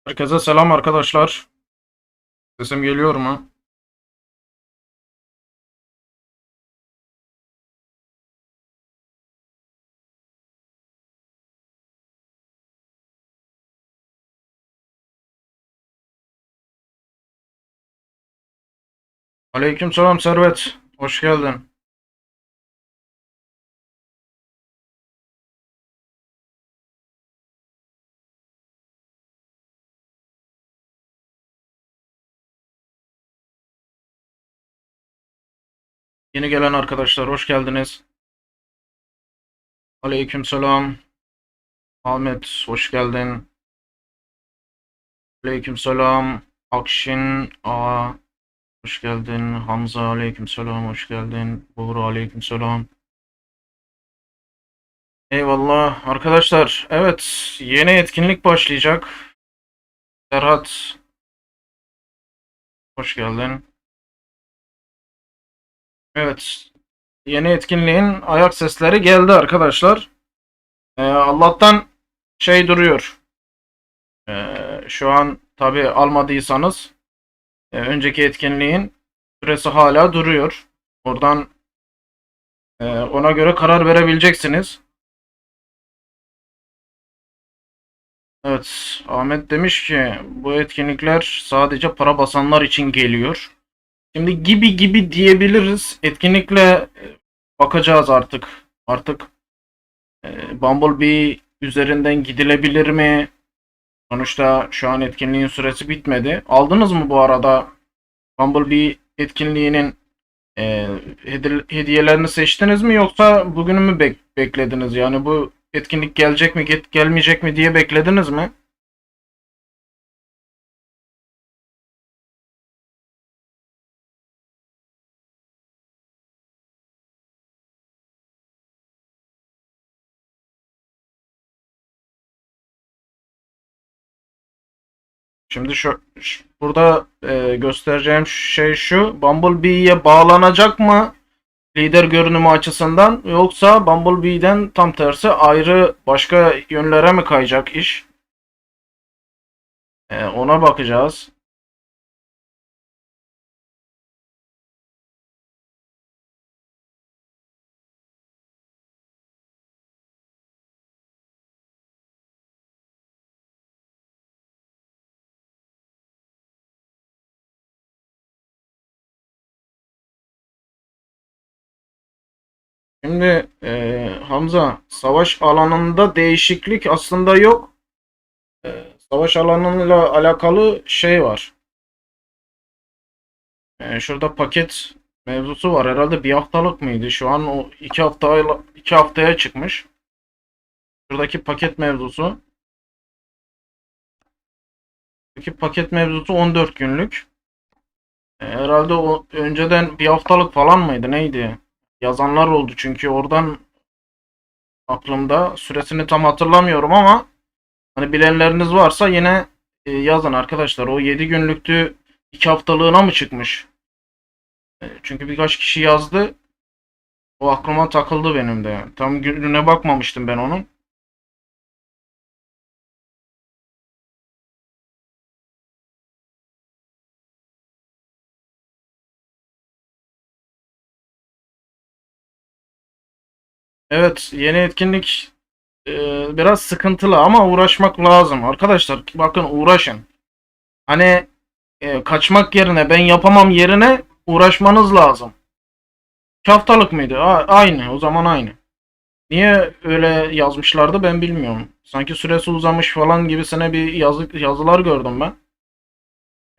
Herkese selam arkadaşlar. Sesim geliyor mu? Aleykümselam Servet. Hoş geldin. Yeni gelen arkadaşlar hoş geldiniz. Aleykümselam. Ahmet hoş geldin. Aleykümselam. Akşin A hoş geldin. Hamza aleykümselam hoş geldin. Buğra aleykümselam. Eyvallah arkadaşlar. Evet, yeni etkinlik başlayacak. Serhat hoş geldin. Evet, yeni etkinliğin ayak sesleri geldi arkadaşlar. Allah'tan şey duruyor. Şu an tabi almadıysanız önceki etkinliğin süresi hala duruyor. Oradan ona göre karar verebileceksiniz. Evet, Ahmet demiş ki bu etkinlikler sadece para basanlar için geliyor. Şimdi gibi gibi diyebiliriz. Etkinlikle bakacağız artık. Artık Bumblebee üzerinden gidilebilir mi? Sonuçta şu an etkinliğin süresi bitmedi. Aldınız mı bu arada Bumblebee etkinliğinin e, hediyelerini seçtiniz mi yoksa bugünü mü beklediniz? Yani bu etkinlik gelecek mi gelmeyecek mi diye beklediniz mi? Şimdi burada göstereceğim şey şu. Bumblebee'ye bağlanacak mı lider görünümü açısından yoksa Bumblebee'den tam tersi ayrı başka yönlere mi kayacak iş? Ona bakacağız. Şimdi Hamza, savaş alanında değişiklik aslında yok. Savaş alanıyla alakalı şey var. Şurada paket mevzusu var. Herhalde bir haftalık mıydı? Şu an o 2 haftaya çıkmış. Şuradaki paket mevzusu. Buradaki paket mevzusu 14 günlük. Herhalde o önceden bir haftalık falan mıydı? Neydi? Yazanlar oldu çünkü oradan aklımda. Süresini tam hatırlamıyorum ama hani bilenleriniz varsa yine yazın arkadaşlar. O 7 günlüktü 2 haftalığına mı çıkmış? Çünkü birkaç kişi yazdı. O aklıma takıldı benim de. Tam gününe bakmamıştım ben onun. Evet, yeni etkinlik biraz sıkıntılı ama uğraşmak lazım. Arkadaşlar bakın uğraşın. Hani kaçmak yerine ben yapamam yerine uğraşmanız lazım. 2 haftalık mıydı? Aynı, o zaman aynı. Niye öyle yazmışlardı ben bilmiyorum. Sanki süresi uzamış falan gibisine bir yazılar gördüm ben.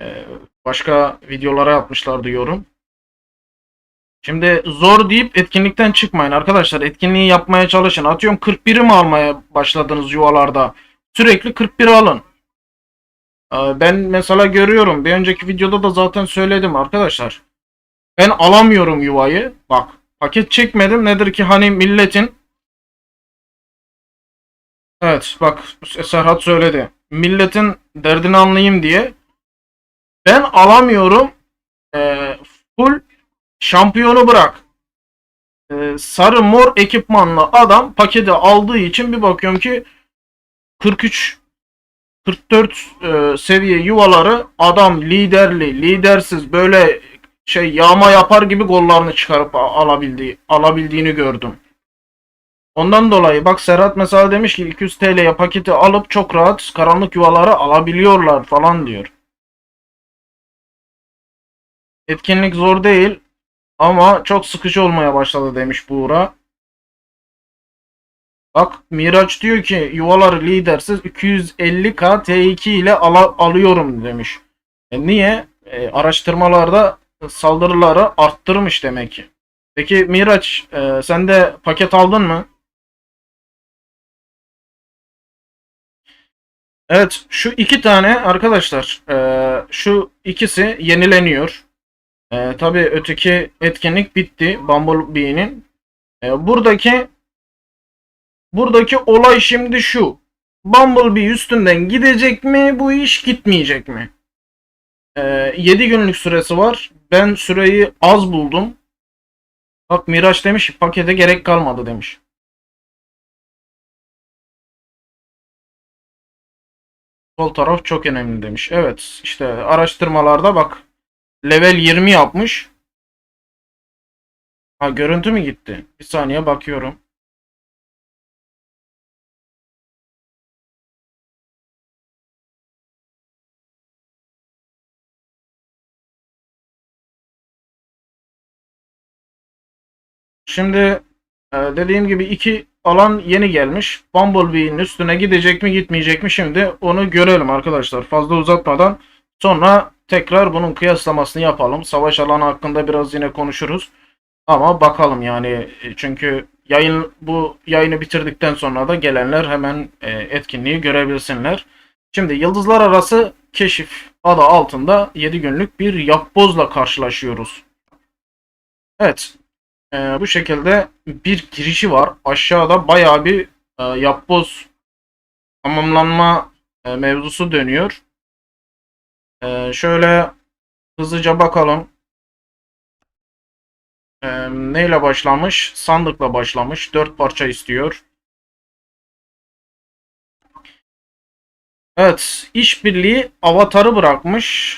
E, Başka videolara atmışlardı yorum. Şimdi zor deyip etkinlikten çıkmayın arkadaşlar. Etkinliği yapmaya çalışın. Atıyorum 41'i mi almaya başladınız yuvalarda? Sürekli 41'i alın. Ben mesela görüyorum. Bir önceki videoda da zaten söyledim arkadaşlar. Ben alamıyorum yuvayı. Bak, paket çekmedim. Nedir ki hani milletin, evet bak, Serhat söyledi. Milletin derdini anlayayım diye. Ben alamıyorum. Full şampiyonu bırak. Sarı mor ekipmanlı adam paketi aldığı için bir bakıyorum ki 43 44 seviye yuvaları adam liderli, lidersiz böyle şey yağma yapar gibi gollarını çıkarıp alabildiğini gördüm. Ondan dolayı bak Serhat mesela demiş ki 200 TL'ye paketi alıp çok rahat karanlık yuvaları alabiliyorlar falan diyor. Etkinlik zor değil ama çok sıkıcı olmaya başladı demiş Buğra. Bak Miraç diyor ki yuvaları lidersiz 250k T2 ile alıyorum demiş. Niye? Araştırmalarda saldırıları arttırmış demek ki. Peki Miraç sen de paket aldın mı? Evet şu iki tane arkadaşlar şu ikisi yenileniyor. Tabii öteki etkinlik bitti Bumblebee'nin. Buradaki olay şimdi şu. Bumblebee üstünden gidecek mi bu iş gitmeyecek mi? 7 günlük süresi var. Ben süreyi az buldum. Bak Miraç demiş ki pakete gerek kalmadı demiş. Sol taraf çok önemli demiş. Evet işte araştırmalarda bak level 20 yapmış. Ha görüntü mü gitti? Bir saniye bakıyorum. Şimdi dediğim gibi iki alan yeni gelmiş. Bumblebee'nin üstüne gidecek mi gitmeyecek mi şimdi onu görelim arkadaşlar. Fazla uzatmadan sonra tekrar bunun kıyaslamasını yapalım. Savaş alanı hakkında biraz yine konuşuruz. Ama bakalım yani çünkü bu yayını bitirdikten sonra da gelenler hemen etkinliği görebilsinler. Şimdi Yıldızlar Arası Keşif adı altında 7 günlük bir yapbozla karşılaşıyoruz. Evet, bu şekilde bir girişi var. Aşağıda bayağı bir yapboz tamamlanma mevzusu dönüyor. Şöyle hızlıca bakalım. Neyle başlamış? Sandıkla başlamış. 4 parça istiyor. Evet, işbirliği avatarı bırakmış.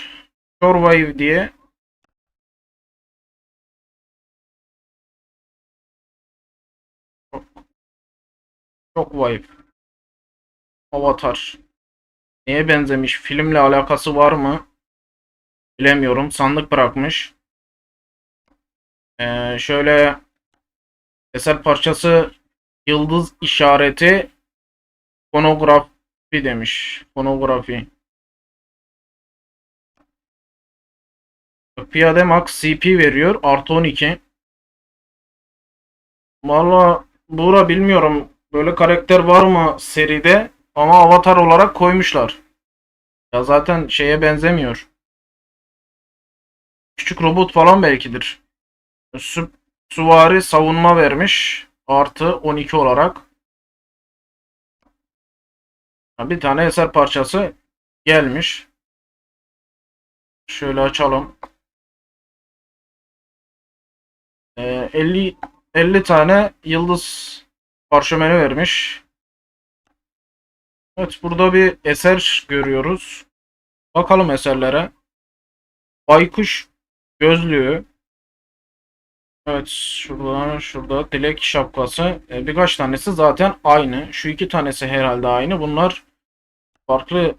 Shorewave diye. Shockwave. Avatar. Neye benzemiş? Filmle alakası var mı? Bilemiyorum. Sandık bırakmış. Şöyle eser parçası yıldız işareti fonografi demiş. Fonografi. Piyade Max CP veriyor. Artı 12. Valla Buğra bilmiyorum. Böyle karakter var mı seride? Ama avatar olarak koymuşlar. Ya zaten şeye benzemiyor. Küçük robot falan belkidir. Süvari savunma vermiş. Artı 12 olarak. Bir tane eser parçası gelmiş. Şöyle açalım. 50 tane yıldız parşömeni vermiş. Evet burada bir eser görüyoruz. Bakalım eserlere. Baykuş gözlüğü. Evet şurada dilek şapkası. Birkaç tanesi zaten aynı. Şu iki tanesi herhalde aynı. Bunlar farklı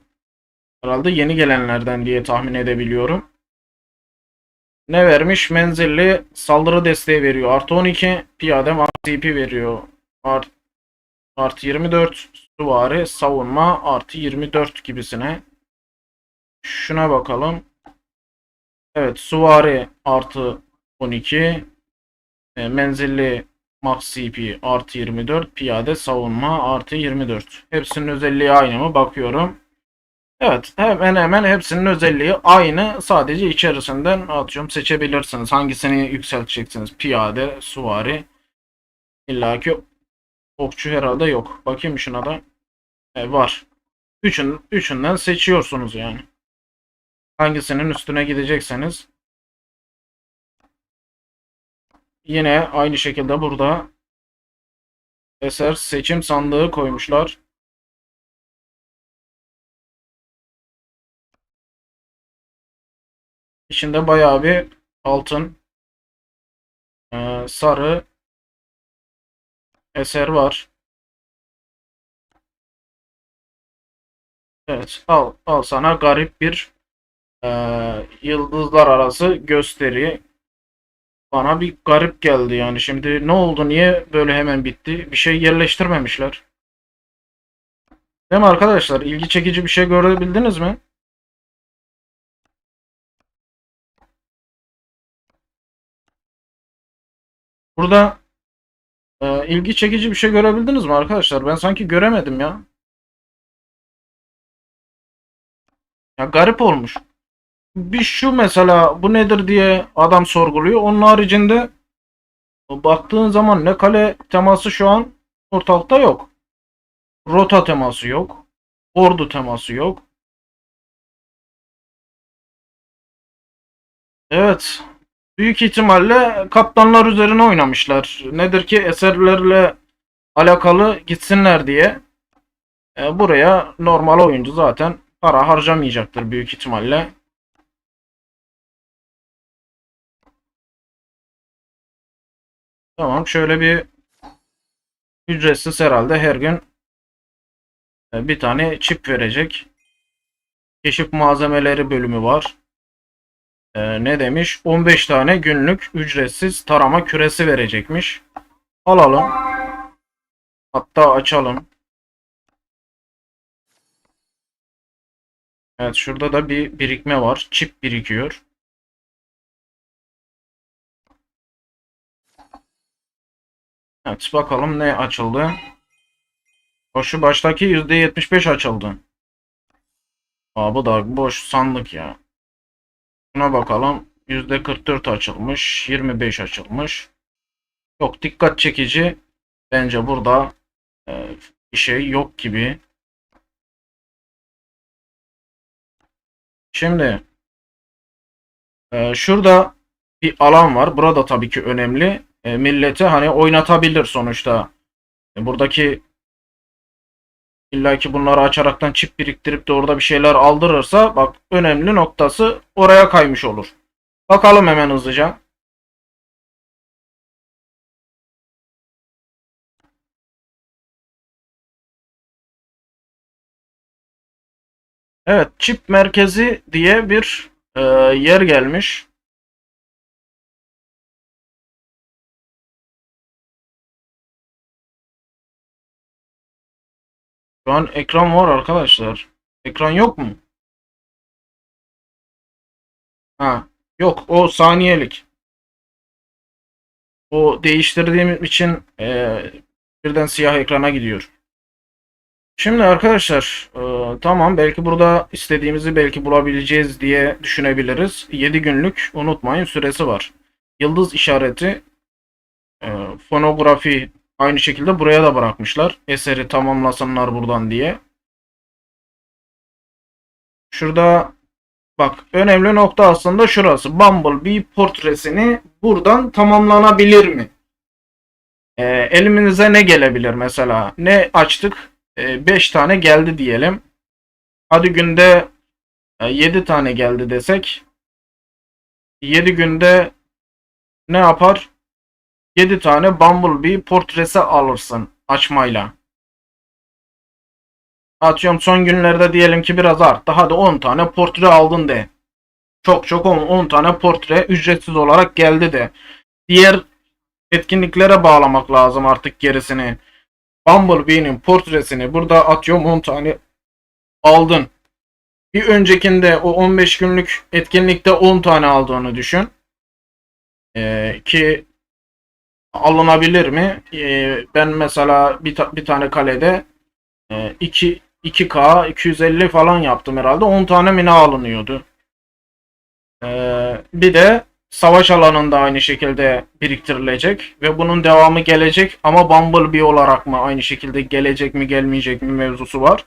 herhalde yeni gelenlerden diye tahmin edebiliyorum. Ne vermiş? Menzilli saldırı desteği veriyor. Artı 12 piyade CP veriyor. Artı 24 süvari savunma artı 24 gibisine. Şuna bakalım. Evet süvari artı 12 menzilli max CP artı 24 piyade savunma artı 24. Hepsinin özelliği aynı mı? Bakıyorum. Evet hemen hemen hepsinin özelliği aynı. Sadece içerisinden atıyorum seçebilirsiniz. Hangisini yükselteceksiniz? Piyade, süvari. İlla ki okçu herhalde yok. Bakayım şuna da. Var. Üçünden seçiyorsunuz yani. Hangisinin üstüne gidecekseniz. Yine aynı şekilde burada eser seçim sandığı koymuşlar. İçinde bayağı bir altın, sarı eser var. Evet, al sana garip bir yıldızlar arası gösteri. Bana bir garip geldi yani. Şimdi ne oldu? Niye böyle hemen bitti? Bir şey yerleştirmemişler. Değil mi arkadaşlar? İlgi çekici bir şey görebildiniz mi? Burada ilgi çekici bir şey görebildiniz mi arkadaşlar? Ben sanki göremedim ya. Ya garip olmuş. Bir şu mesela bu nedir diye adam sorguluyor. Onun haricinde baktığın zaman ne kale teması şu an ortalıkta yok. Rota teması yok. Ordu teması yok. Evet. Büyük ihtimalle kaptanlar üzerine oynamışlar. Nedir ki eserlerle alakalı gitsinler diye. Buraya normal oyuncu zaten para harcamayacaktır büyük ihtimalle. Tamam, şöyle bir ücretsiz herhalde her gün bir tane çip verecek. Keşif malzemeleri bölümü var. Ne demiş? 15 tane günlük ücretsiz tarama küresi verecekmiş. Alalım. Hatta açalım. Evet, şurada da bir birikme var. Çip birikiyor. Evet, bakalım ne açıldı. O şu baştaki %75 açıldı. Aa, bu da boş sandık ya. Buna bakalım. %44 açılmış. 25 açılmış. Yok, dikkat çekici. Bence burada bir şey yok gibi. Şimdi şurada bir alan var. Burada tabii ki önemli. Milleti hani oynatabilir sonuçta. Buradaki illaki bunları açaraktan çip biriktirip de orada bir şeyler aldırırsa bak, önemli noktası oraya kaymış olur. Bakalım hemen hızlıca. Evet, çip merkezi diye bir yer gelmiş. Şu an ekran var arkadaşlar. Ekran yok mu? Ha, yok, o saniyelik. O değiştirdiğim için birden siyah ekrana gidiyor. Şimdi arkadaşlar, tamam, belki burada istediğimizi belki bulabileceğiz diye düşünebiliriz. 7 günlük unutmayın süresi var. Yıldız işareti, fonografi aynı şekilde buraya da bırakmışlar. Eseri tamamlasınlar buradan diye. Şurada bak, önemli nokta aslında şurası. Bumblebee portresini buradan tamamlanabilir mi? Elimize ne gelebilir mesela? Ne açtık? 5 tane geldi diyelim. Hadi günde 7 tane geldi desek. 7 günde ne yapar? 7 tane Bumblebee portresi alırsın açmayla. Atıyorum, son günlerde diyelim ki biraz arttı. Hadi 10 tane portre aldın de. Çok çok 10 tane portre ücretsiz olarak geldi de. Diğer etkinliklere bağlamak lazım artık gerisini. Bumblebee'nin portresini burada atıyorum 10 tane aldın. Bir öncekinde o 15 günlük etkinlikte 10 tane aldığını düşün. Ki alınabilir mi? Ben mesela bir tane kalede 2K 250 falan yaptım herhalde. 10 tane mina alınıyordu. Bir de savaş alanında aynı şekilde biriktirilecek ve bunun devamı gelecek ama Bumblebee olarak mı aynı şekilde gelecek mi gelmeyecek mi mevzusu var.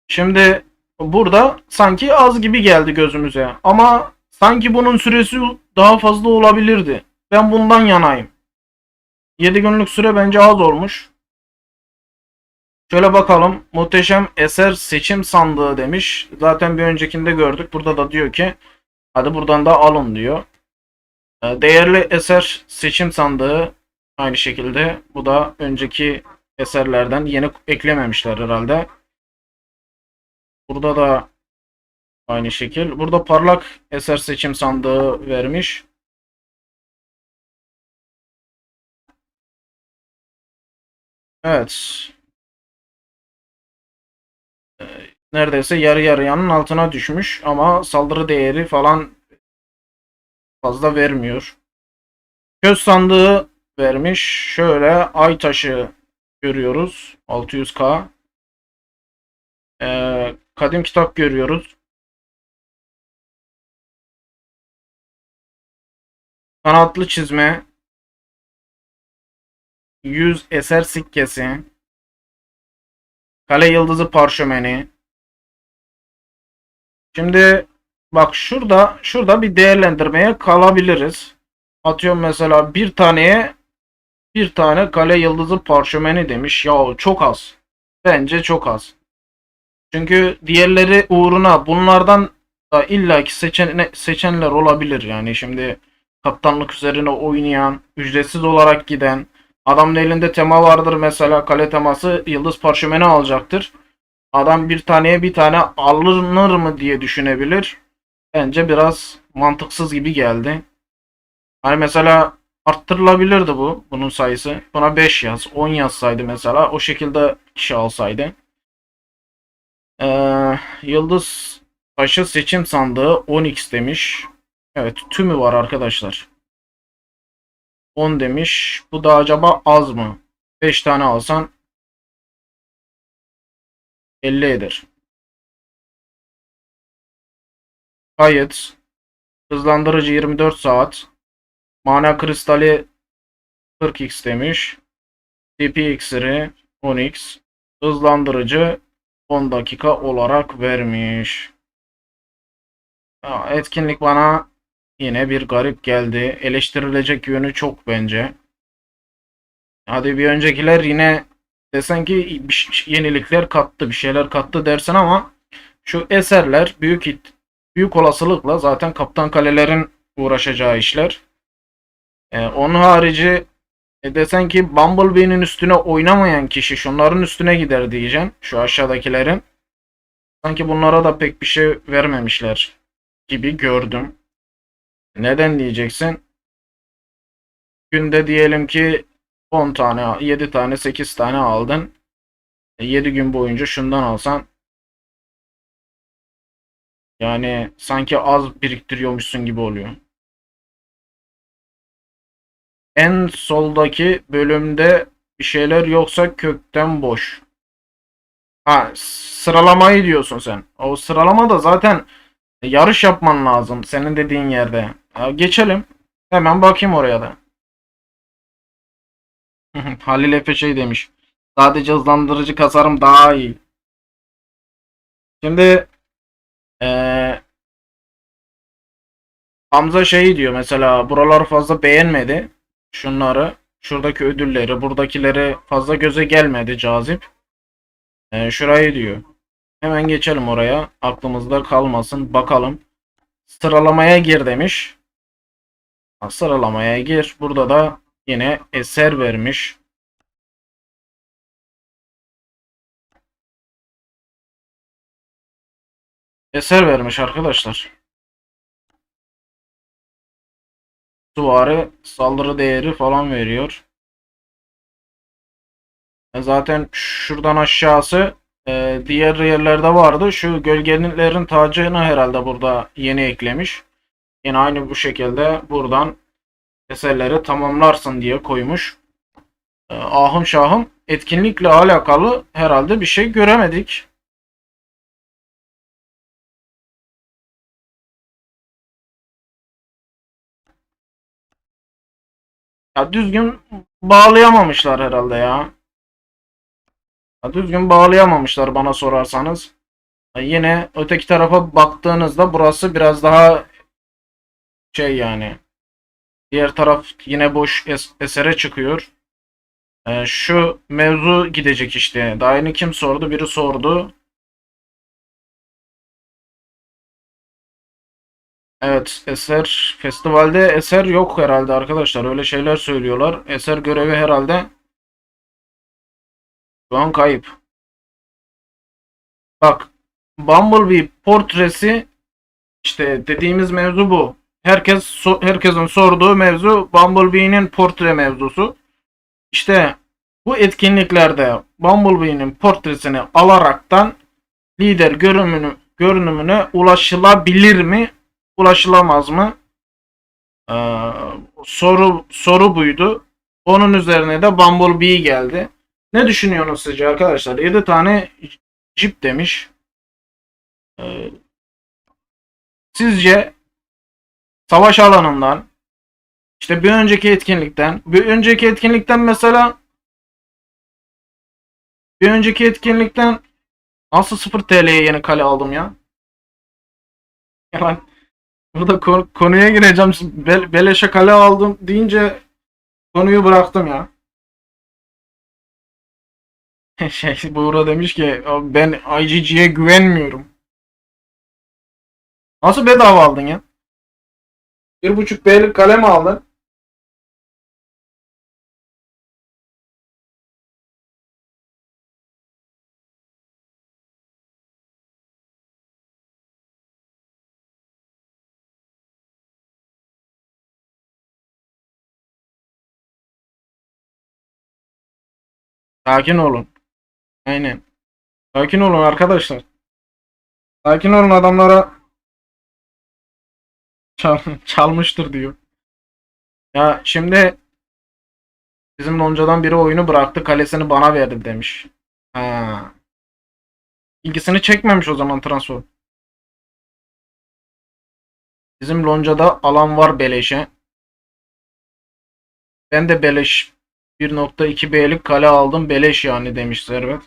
Şimdi burada sanki az gibi geldi gözümüze ama sanki bunun süresi daha fazla olabilirdi. Ben bundan yanayım. 7 günlük süre bence az olmuş. Şöyle bakalım. Muhteşem eser seçim sandığı demiş. Zaten bir öncekinde gördük. Burada da diyor ki hadi buradan da alın diyor. Değerli eser seçim sandığı aynı şekilde. Bu da önceki eserlerden yeni eklememişler herhalde. Burada da aynı şekil. Burada parlak eser seçim sandığı vermiş. Evet. Neredeyse yarı yarıyanın altına düşmüş ama saldırı değeri falan fazla vermiyor. Köz sandığı vermiş. Şöyle ay taşı görüyoruz. 600k. Kadim kitap görüyoruz. Kanatlı çizme. 100 eser sikkesi. Kale yıldızı parşömeni. Şimdi bak şurada bir değerlendirmeye kalabiliriz. Atıyorum mesela bir tane kale yıldızı parşömeni demiş. Ya çok az. Bence çok az. Çünkü diğerleri uğruna bunlardan da illaki seçenler olabilir. Yani şimdi kaptanlık üzerine oynayan, ücretsiz olarak giden, adamın elinde tema vardır mesela kale teması yıldız parşömeni alacaktır. Adam bir taneye bir tane alınır mı diye düşünebilir. Bence biraz mantıksız gibi geldi. Hani mesela arttırılabilirdi bunun sayısı. Buna 5 yaz, 10 yazsaydı mesela o şekilde kişi alsaydı. Yıldız taşı seçim sandığı 10x demiş. Evet tümü var arkadaşlar. 10 demiş. Bu da acaba az mı? 5 tane alsan 50 eder. Kayıt. Hızlandırıcı 24 saat. Mana kristali 40x demiş. TP iksiri 10x. Hızlandırıcı 10 dakika olarak vermiş. Etkinlik bana yine bir garip geldi. Eleştirilecek yönü çok bence. Hadi bir öncekiler yine desen ki yenilikler kattı, bir şeyler kattı dersin ama şu eserler büyük olasılıkla zaten kaptan kalelerin uğraşacağı işler. Onun harici desen ki Bumblebee'nin üstüne oynamayan kişi şunların üstüne gider diyeceksin. Şu aşağıdakilerin. Sanki bunlara da pek bir şey vermemişler gibi gördüm. Neden diyeceksin? Günde diyelim ki 10 tane, 7 tane, 8 tane aldın. 7 gün boyunca şundan alsan yani sanki az biriktiriyormuşsun gibi oluyor. En soldaki bölümde bir şeyler yoksa kökten boş. Ha, sıralamayı diyorsun sen. O sıralama da zaten yarış yapman lazım senin dediğin yerde. Geçelim. Hemen bakayım oraya da. Halil Efe şey demiş. Sadece hızlandırıcı kasarım daha iyi. Şimdi ee, Hamza şey diyor mesela buraları fazla beğenmedi. Şunları, şuradaki ödülleri, buradakileri fazla göze gelmedi cazip. Şurayı diyor. Hemen geçelim oraya. Aklımızda kalmasın. Bakalım. Sıralamaya gir demiş. Sıralamaya gir. Burada da yine eser vermiş. Eser vermiş arkadaşlar. Süvari saldırı değeri falan veriyor. Zaten şuradan aşağısı diğer yerlerde vardı. Şu gölgelerin tacını herhalde burada yeni eklemiş. Yine aynı bu şekilde buradan eserleri tamamlarsın diye koymuş. Ahım şahım etkinlikle alakalı herhalde bir şey göremedik. Ya düzgün bağlayamamışlar herhalde ya. Düzgün bağlayamamışlar bana sorarsanız. Yine öteki tarafa baktığınızda burası biraz daha şey yani. Diğer taraf yine boş esere çıkıyor. Şu mevzu gidecek işte. Daha yeni kim sordu? Biri sordu. Evet, Eser festivalde Eser yok herhalde arkadaşlar. Öyle şeyler söylüyorlar. Eser görevi herhalde şu an kayıp. Bak, Bumblebee portresi işte dediğimiz mevzu bu. Herkesin sorduğu mevzu Bumblebee'nin portre mevzusu. İşte bu etkinliklerde Bumblebee'nin portresini alaraktan lider görünümüne ulaşılabilir mi? Ulaşılamaz mı? Ee, soru buydu. Onun üzerine de Bumblebee geldi. Ne düşünüyorsunuz sizce arkadaşlar? 7 tane Jeep demiş. Ee, sizce savaş alanından işte bir önceki etkinlikten mesela bir önceki etkinlikten nasıl 0 TL'ye yeni kale aldım ya? Yani burada konuya gireceğim. Beleşe kale aldım deyince konuyu bıraktım ya. Buğra demiş ki ben IGG'ye güvenmiyorum. Nasıl bedava aldın ya? 1,5B'lik kale mi aldın? Sakin olun. Aynen. Sakin olun arkadaşlar. Sakin olun, adamlara çalmıştır diyor. Ya şimdi bizim loncadan biri oyunu bıraktı, kalesini bana verdi demiş. Ha. İlgisini çekmemiş o zaman transfer. Bizim loncada alan var beleşe. Ben de beleş 1,2B'lik kale aldım. Beleş yani demiş Servet.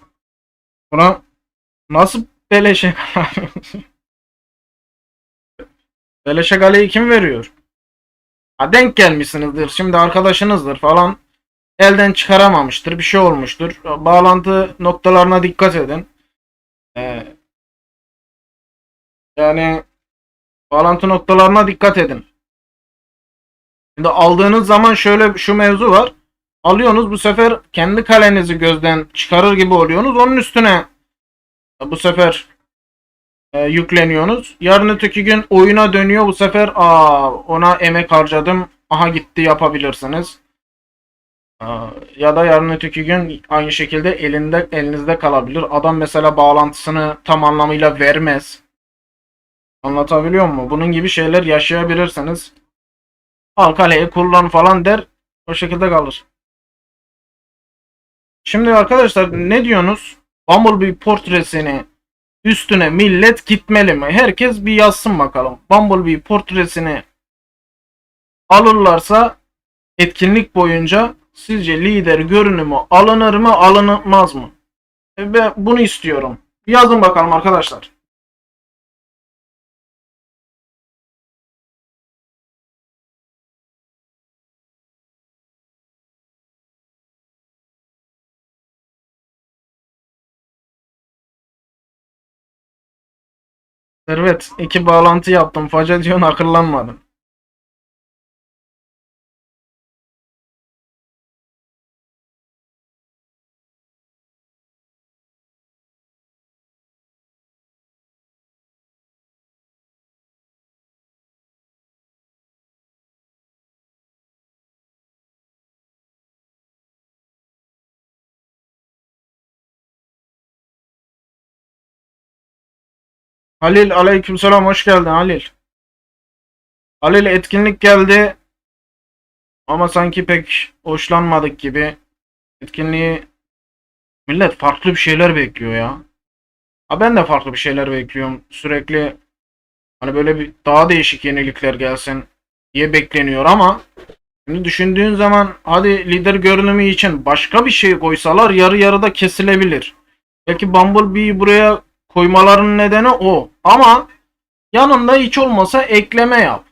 Buna nasıl beleşe beleşe kaleyi kim veriyor? Ha, denk gelmişsinizdir. Şimdi arkadaşınızdır falan. Elden çıkaramamıştır. Bir şey olmuştur. Bağlantı noktalarına dikkat edin. Ee, yani bağlantı noktalarına dikkat edin. Şimdi aldığınız zaman şöyle şu mevzu var. Alıyorsunuz, bu sefer kendi kalenizi gözden çıkarır gibi oluyorsunuz. Onun üstüne bu sefer yükleniyorsunuz. Yarın öteki gün oyuna dönüyor. Bu sefer ona emek harcadım. Aha gitti yapabilirsiniz. Ya da yarın öteki gün aynı şekilde elinizde kalabilir. Adam mesela bağlantısını tam anlamıyla vermez. Anlatabiliyor muyum? Bunun gibi şeyler yaşayabilirsiniz. Al kaleyi kullan falan der. O şekilde kalır. Şimdi arkadaşlar ne diyorsunuz? Bumblebee portresini üstüne millet gitmeli mi? Herkes bir yazsın bakalım. Bumblebee portresini alırlarsa etkinlik boyunca sizce lider görünümü alınır mı, alınmaz mı? Ben bunu istiyorum. Yazın bakalım arkadaşlar. Servet, iki bağlantı yaptım. Faca diyorsun, akıllanmadın. Halil, aleykümselam, hoş geldin Halil. Halil, etkinlik geldi ama sanki pek hoşlanmadık gibi. Etkinliği millet farklı bir şeyler bekliyor ya. Ha, ben de farklı bir şeyler bekliyorum. Sürekli hani böyle bir daha değişik yenilikler gelsin diye bekleniyor ama şimdi düşündüğün zaman hadi lider görünümü için başka bir şey koysalar yarı yarıda kesilebilir. Belki Bumblebee'yi buraya koymaların nedeni o. Ama yanında hiç olmasa ekleme yap.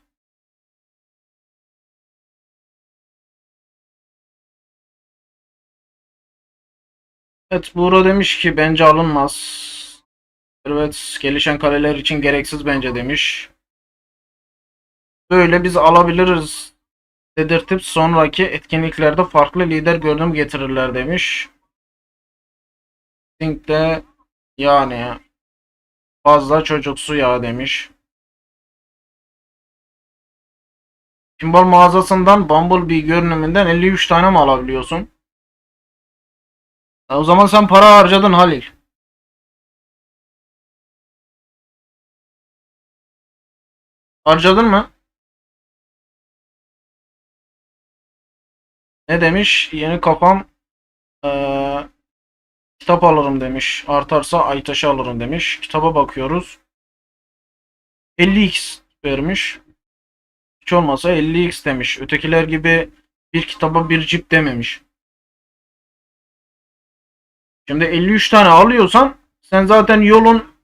Evet, Buğra demiş ki bence alınmaz. Evet, gelişen kaleler için gereksiz bence demiş. Böyle biz alabiliriz dedirtip sonraki etkinliklerde farklı lider görünüm getirirler demiş. Think de yani fazla çocuksu ya demiş. Pinball mağazasından Bumblebee görünümünden 53 tane mi alabiliyorsun? O zaman sen para harcadın Halil. Harcadın mı? Ne demiş? Yeni kafam eee, kitap alırım demiş. Artarsa Aytaş'ı alırım demiş. Kitaba bakıyoruz. 50x vermiş. Hiç olmasa 50x demiş. Ötekiler gibi bir kitaba bir cip dememiş. Şimdi 53 tane alıyorsan sen zaten yolun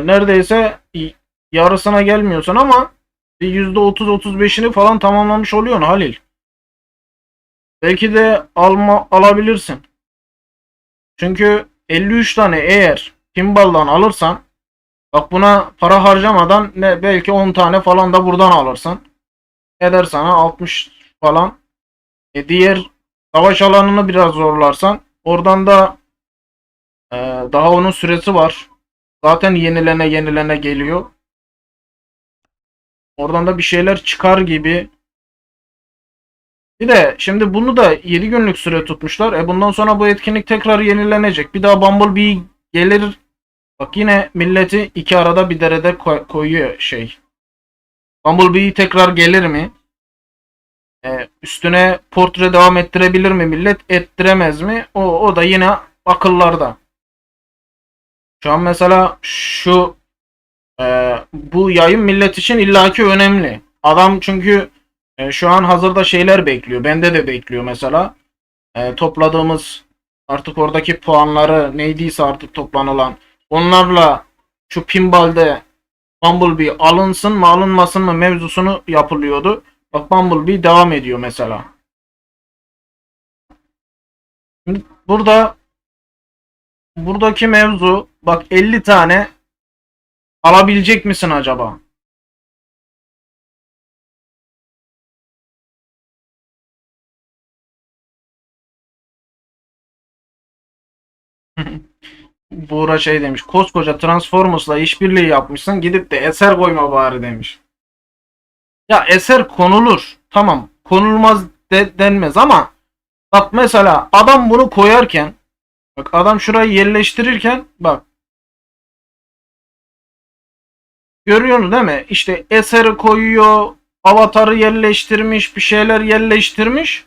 neredeyse yarısına gelmiyorsun ama bir %30-35'ini falan tamamlamış oluyorsun Halil. Belki de alabilirsin. Çünkü 53 tane eğer pinball'dan alırsan bak buna para harcamadan ne belki 10 tane falan da buradan alırsın. Eder sana 60 falan. Diğer savaş alanını biraz zorlarsan oradan da daha onun süresi var. Zaten yenilene geliyor. Oradan da bir şeyler çıkar gibi. Bir de şimdi bunu da 7 günlük süre tutmuşlar. Bundan sonra bu etkinlik tekrar yenilenecek. Bir daha Bumblebee gelir. Bak yine milleti iki arada bir derede koyuyor şey. Bumblebee tekrar gelir mi? Üstüne portre devam ettirebilir mi millet? Ettiremez mi? O da yine akıllarda. Şu an mesela bu yayın millet için illaki önemli. Adam çünkü şu an hazırda şeyler bekliyor. Bende de bekliyor mesela. Topladığımız artık oradaki puanları neydiyse artık toplanılan onlarla şu pinball'de Bumblebee alınsın mı alınmasın mı mevzusunu yapılıyordu. Bak Bumblebee devam ediyor mesela. Şimdi buradaki mevzu bak 50 tane alabilecek misin acaba? Buğra şey demiş. Koskoca Transformers'la işbirliği yapmışsın. Gidip de eser koyma bari demiş. Ya eser konulur. Tamam. Konulmaz denmez ama bak mesela adam bunu koyarken bak adam şurayı yerleştirirken bak görüyorsunuz değil mi? İşte eseri koyuyor. Avatarı yerleştirmiş. Bir şeyler yerleştirmiş.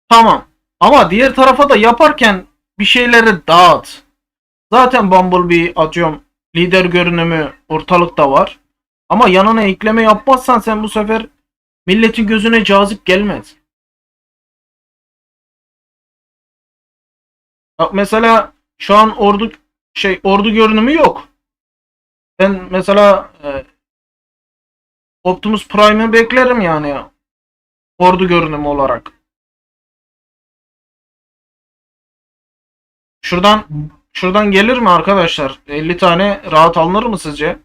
Tamam. Ama diğer tarafa da yaparken bir şeyleri dağıt. Zaten Bumblebee atıyorum lider görünümü ortalıkta var. Ama yanına ekleme yapmazsan sen bu sefer milletin gözüne cazip gelmez. Bak mesela şu an ordu görünümü yok. Ben mesela Optimus Prime'ı beklerim yani ordu görünümü olarak. Şuradan şuradan gelir mi arkadaşlar? 50 tane rahat alınır mı sizce?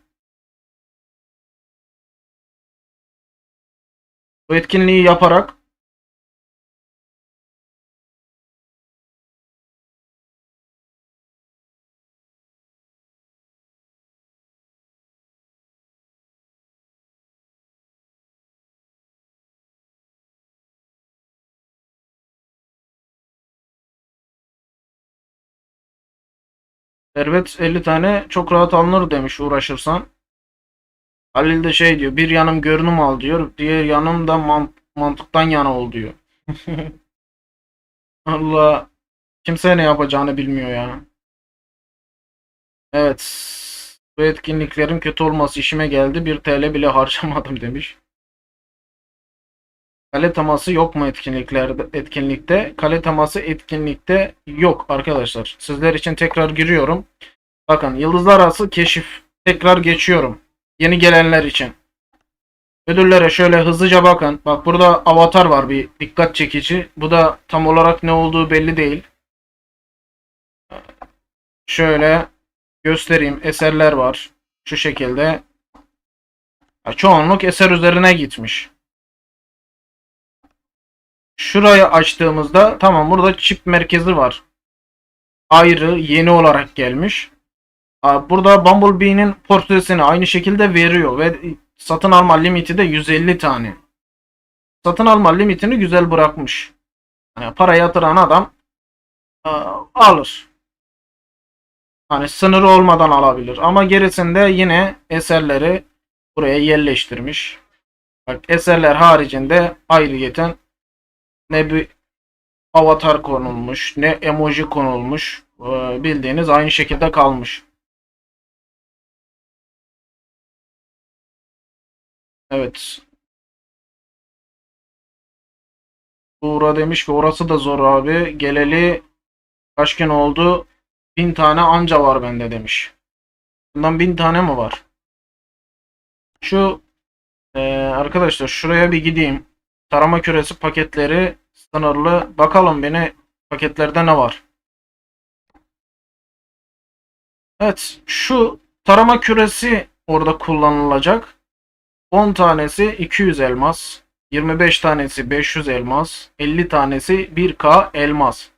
Bu etkinliği yaparak. Servet 50 tane çok rahat alınır demiş uğraşırsan. Halil de şey diyor. Bir yanım görünüm al diyor. Diğer yanım da mantıktan yana ol diyor. Allah kimse ne yapacağını bilmiyor ya. Evet. Bu etkinliklerin kötü olması işime geldi. 1 TL bile harcamadım demiş. Kale teması yok mu etkinlikte? Kale teması etkinlikte yok arkadaşlar. Sizler için tekrar giriyorum. Bakın yıldızlar arası keşif. Tekrar geçiyorum. Yeni gelenler için. Ödüllere şöyle hızlıca bakın. Bak burada avatar var bir dikkat çekici. Bu da tam olarak ne olduğu belli değil. Şöyle göstereyim. Eserler var. Şu şekilde. Ya, çoğunluk eser üzerine gitmiş. Şurayı açtığımızda tamam, burada çip merkezi var. Ayrı yeni olarak gelmiş. Burada Bumblebee'nin portresini aynı şekilde veriyor ve satın alma limiti de 150 tane. Satın alma limitini güzel bırakmış. Yani para yatıran adam alır. Hani sınırı olmadan alabilir. Ama gerisinde yine eserleri buraya yerleştirmiş. Bak, eserler haricinde ayrıyeten ne bir avatar konulmuş, ne emoji konulmuş. Bildiğiniz aynı şekilde kalmış. Evet. Buğra demiş ki orası da zor abi. Geleli kaç gün oldu? 1000 tane anca var bende demiş. Bundan 1000 tane mi var? Şu arkadaşlar şuraya bir gideyim. Tarama küresi paketleri sınırlı. Bakalım beni paketlerde ne var? Evet, şu tarama küresi orada kullanılacak. 10 tanesi 200 elmas. 25 tanesi 500 elmas. 50 tanesi 1K elmas.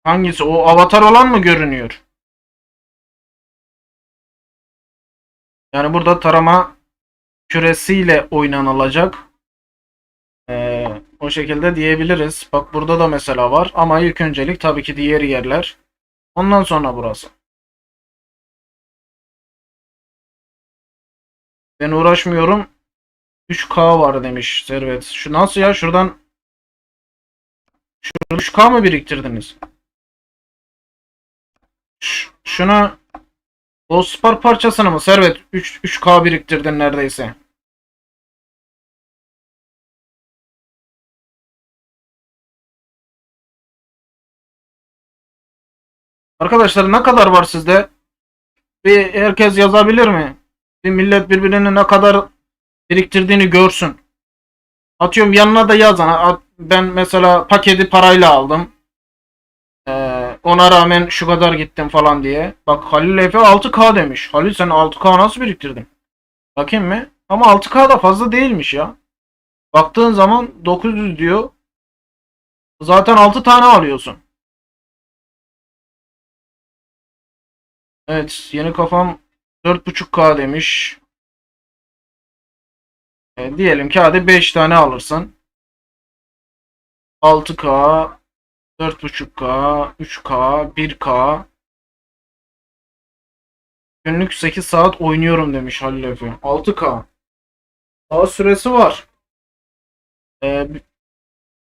Hangisi? O avatar olan mı görünüyor? Yani burada tarama küresiyle oynanılacak. O şekilde diyebiliriz. Bak, burada da mesela var. Ama ilk öncelik tabii ki diğer yerler. Ondan sonra burası. Ben uğraşmıyorum. 3K var demiş Servet. Şu nasıl ya? Şuradan 3K mı biriktirdiniz? Şuna o spar parçasını mı Servet? 3K biriktirdin neredeyse. Arkadaşlar, ne kadar var sizde? Bir herkes yazabilir mi? Bir millet birbirinin ne kadar biriktirdiğini görsün. Atıyorum, yanına da yazın. Ben mesela paketi parayla aldım. Ona rağmen şu kadar gittim falan diye. Bak, Halil Efe 6K demiş. Halil, sen 6K nasıl biriktirdin? Bakayım mı? Ama 6K da fazla değilmiş ya. Baktığın zaman 900 diyor. Zaten 6 tane alıyorsun. Evet, yeni kafam 4.5K demiş. Diyelim ki hadi 5 tane alırsın. 6K, 4.5K, 3K, 1K. Günlük 8 saat oynuyorum demiş Halil Efe. 6K. Daha süresi var. Ee,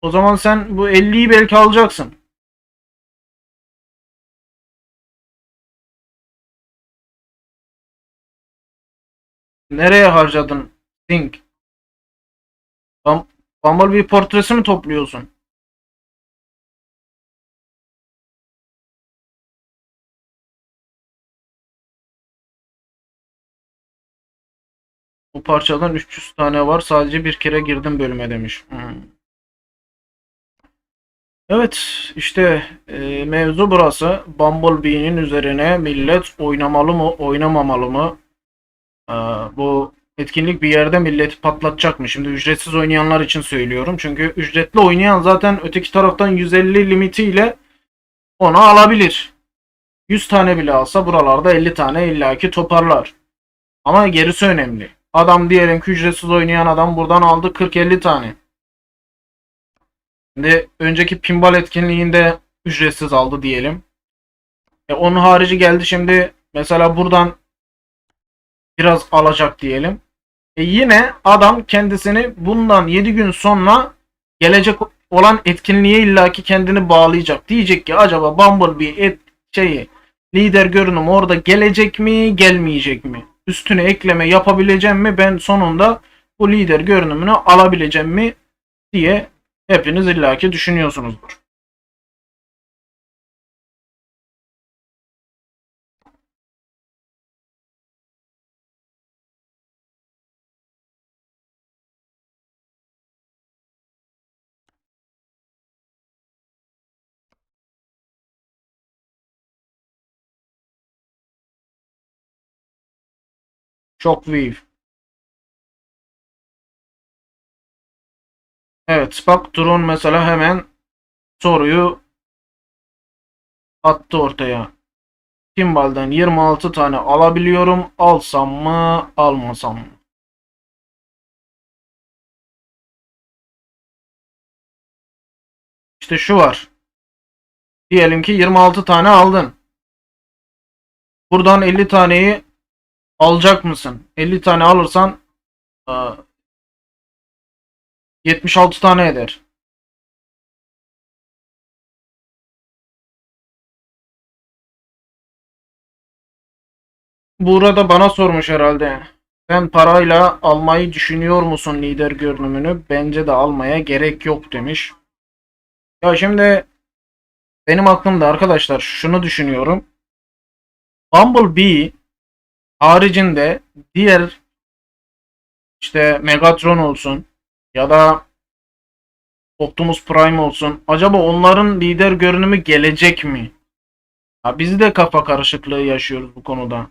O zaman sen bu 50'yi belki alacaksın. Nereye harcadın? Think. Bumblebee portresi mi topluyorsun? Bu parçadan 300 tane var. Sadece bir kere girdim bölüme demiş. Evet, işte mevzu burası. Bumblebee'nin üzerine millet oynamalı mı oynamamalı mı? Ee, Bu etkinlik bir yerde milleti patlatacak mı? Şimdi ücretsiz oynayanlar için söylüyorum. Çünkü ücretli oynayan zaten öteki taraftan 150 limitiyle onu alabilir. 100 tane bile alsa buralarda 50 tane illaki toparlar. Ama gerisi önemli. Adam, diyelim ki ücretsiz oynayan adam buradan aldı 40-50 tane. Şimdi önceki pinball etkinliğinde ücretsiz aldı diyelim. Onun harici geldi şimdi mesela buradan biraz alacak diyelim. Yine adam kendisini bundan 7 gün sonra gelecek olan etkinliğe illaki kendini bağlayacak. Diyecek ki acaba Bumblebee lider görünüm orada gelecek mi, gelmeyecek mi? Üstüne ekleme yapabileceğim mi? Ben sonunda bu lider görünümünü alabileceğim mi diye hepiniz illaki düşünüyorsunuzdur. Shockwave. Evet bak drone mesela hemen soruyu attı ortaya. Timbal'den 26 tane alabiliyorum. Alsam mı, almasam mı? İşte şu var. Diyelim ki 26 tane aldın. Buradan 50 taneyi alacak mısın? 50 tane alırsan 76 tane eder. Burada bana sormuş herhalde. Sen parayla almayı düşünüyor musun lider görünümünü? Bence de almaya gerek yok demiş. Ya şimdi benim aklımda arkadaşlar şunu düşünüyorum. Bumblebee haricinde diğer işte Megatron olsun ya da Optimus Prime olsun. Acaba onların lider görünümü gelecek mi? Ya biz de kafa karışıklığı yaşıyoruz bu konuda.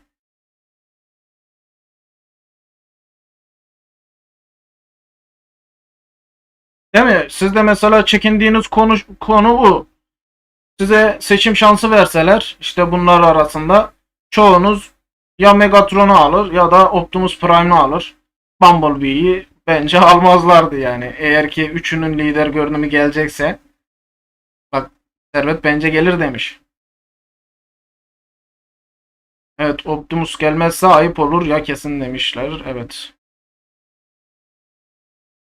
Değil mi? Siz de mesela çekindiğiniz konu bu. Size seçim şansı verseler işte bunlar arasında çoğunuz ya Megatron'u alır ya da Optimus Prime'ı alır. Bumblebee'yi bence almazlardı yani. Eğer ki üçünün lider görünümü gelecekse. Bak Servet bence gelir demiş. Evet Optimus gelmezse ayıp olur ya kesin demişler. Evet.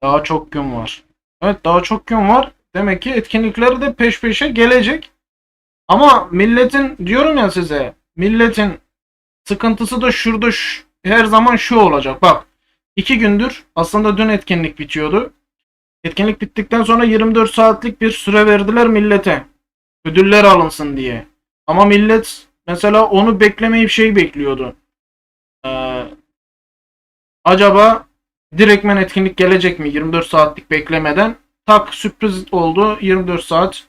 Daha çok gün var. Evet daha çok gün var. Demek ki etkinlikleri de peş peşe gelecek. Ama milletin diyorum ya size milletin sıkıntısı da şurada her zaman şu olacak. Bak 2 gündür aslında dün etkinlik bitiyordu. Etkinlik bittikten sonra 24 saatlik bir süre verdiler millete. Ödüller alınsın diye. Ama millet mesela onu beklemeyip şey bekliyordu. Ee, acaba direktmen etkinlik gelecek mi 24 saatlik beklemeden? Tak sürpriz oldu 24 saat.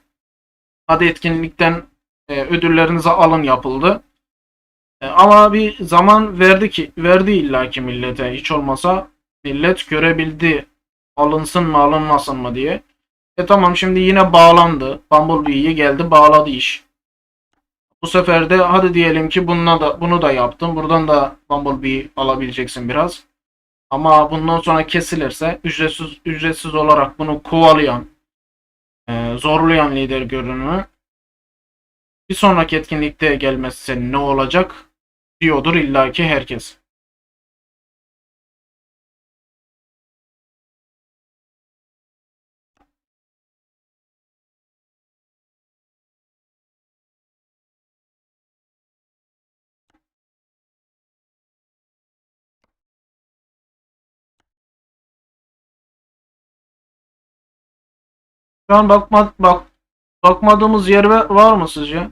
Hadi etkinlikten ödüllerinizi alın yapıldı. Ama bir zaman verdi illaki millete. Hiç olmasa millet görebildi alınsın mı alınmasın mı diye. Tamam şimdi yine bağlandı. Bumblebee'ye geldi bağladı iş. Bu sefer de hadi diyelim ki bunu da yaptım. Buradan da Bumblebee alabileceksin biraz. Ama bundan sonra kesilirse ücretsiz olarak bunu kovalayan, zorlayan lider görünümü bir sonraki etkinlikte gelmezse ne olacak diyordur illaki herkes. Şu an bakmadığımız yer var mı sizce?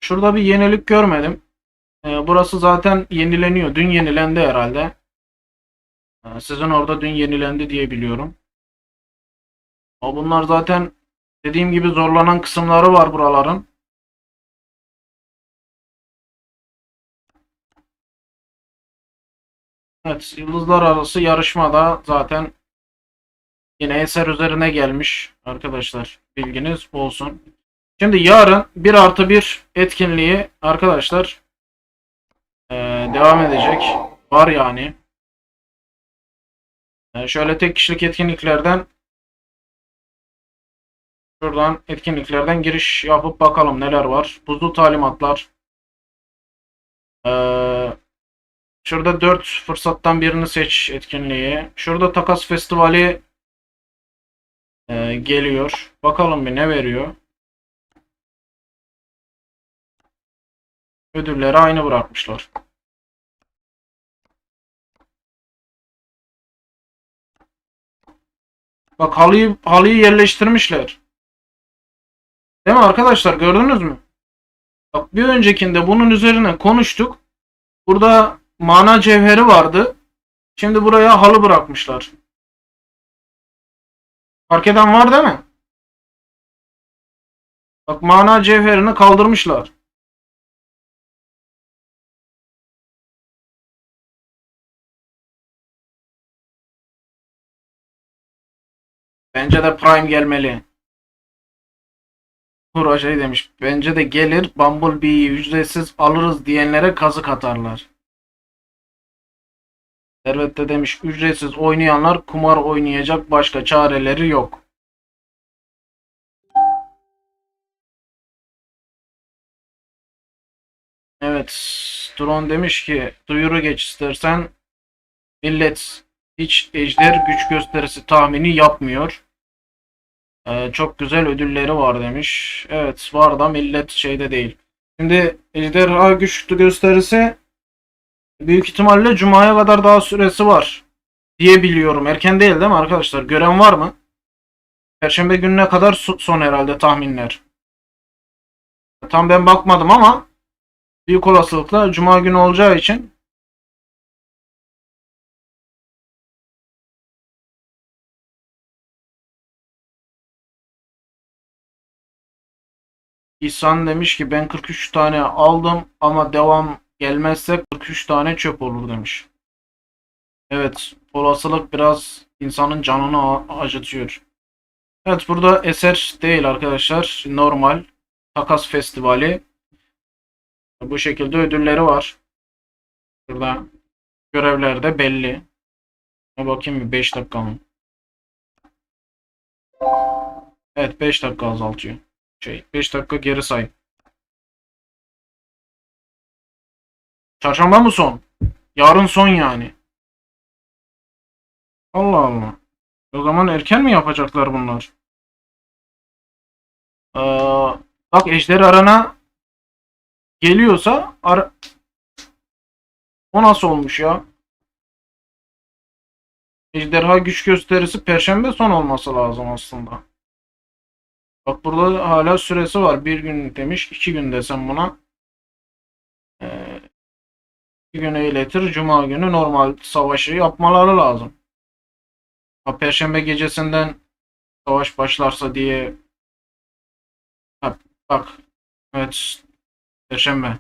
Şurada bir yenilik görmedim. Burası zaten yenileniyor. Dün yenilendi herhalde. Sizin orada dün yenilendi diye biliyorum. Ama bunlar zaten dediğim gibi zorlanan kısımları var buraların. Evet, yıldızlar arası yarışmada zaten yine eser üzerine gelmiş arkadaşlar. Bilginiz olsun. Şimdi yarın 1+1 etkinliği arkadaşlar devam edecek. Var yani. Şöyle tek kişilik etkinliklerden şuradan etkinliklerden giriş yapıp bakalım neler var. Buzlu talimatlar. Ee, şurada 4 fırsattan birini seç etkinliği. Şurada takas festivali geliyor. Bakalım bir ne veriyor. Ödülleri aynı bırakmışlar. Bak halıyı yerleştirmişler. Değil mi arkadaşlar gördünüz mü? Bak bir öncekinde bunun üzerine konuştuk. Burada mana cevheri vardı. Şimdi buraya halı bırakmışlar. Fark eden var değil mi? Bak mana cevherini kaldırmışlar. Bence de Prime gelmeli. Proje demiş. Bence de gelir. Bumblebee'yi ücretsiz alırız diyenlere kazık atarlar. Servet de demiş. Ücretsiz oynayanlar kumar oynayacak, başka çareleri yok. Evet. Drone demiş ki duyuru geç istersen, millet hiç ejder güç gösterisi tahmini yapmıyor. Çok güzel ödülleri var demiş. Evet var da millet şeyde değil. Şimdi ejderha güçlü gösterisi büyük ihtimalle Cuma'ya kadar daha süresi var diye biliyorum. Erken değil değil mi arkadaşlar? Gören var mı? Perşembe gününe kadar son herhalde tahminler. Tam ben bakmadım ama büyük olasılıkla Cuma günü olacağı için. İhsan demiş ki ben 43 tane aldım ama devam gelmezse 43 tane çöp olur demiş. Evet, olasılık biraz insanın canını acıtıyor. Evet, burada eser değil arkadaşlar. Normal takas festivali. Bu şekilde ödülleri var. Burada görevler de belli. Bakayım bir 5 dakika mı? Evet, 5 dakika azaltıyor. 5 dakika geri say. Çarşamba mı son? Yarın son yani. Allah Allah. O zaman erken mi yapacaklar bunlar? Ee, bak Ejder Arena geliyorsa o nasıl olmuş ya? Ejderha güç gösterisi Perşembe son olması lazım aslında. Bak burada hala süresi var. Bir gün demiş. 2 gün desem buna. 2 güne iletir. Cuma günü normal savaşı yapmaları lazım. Ha, Perşembe gecesinden savaş başlarsa diye. Ha, bak. Evet. Perşembe.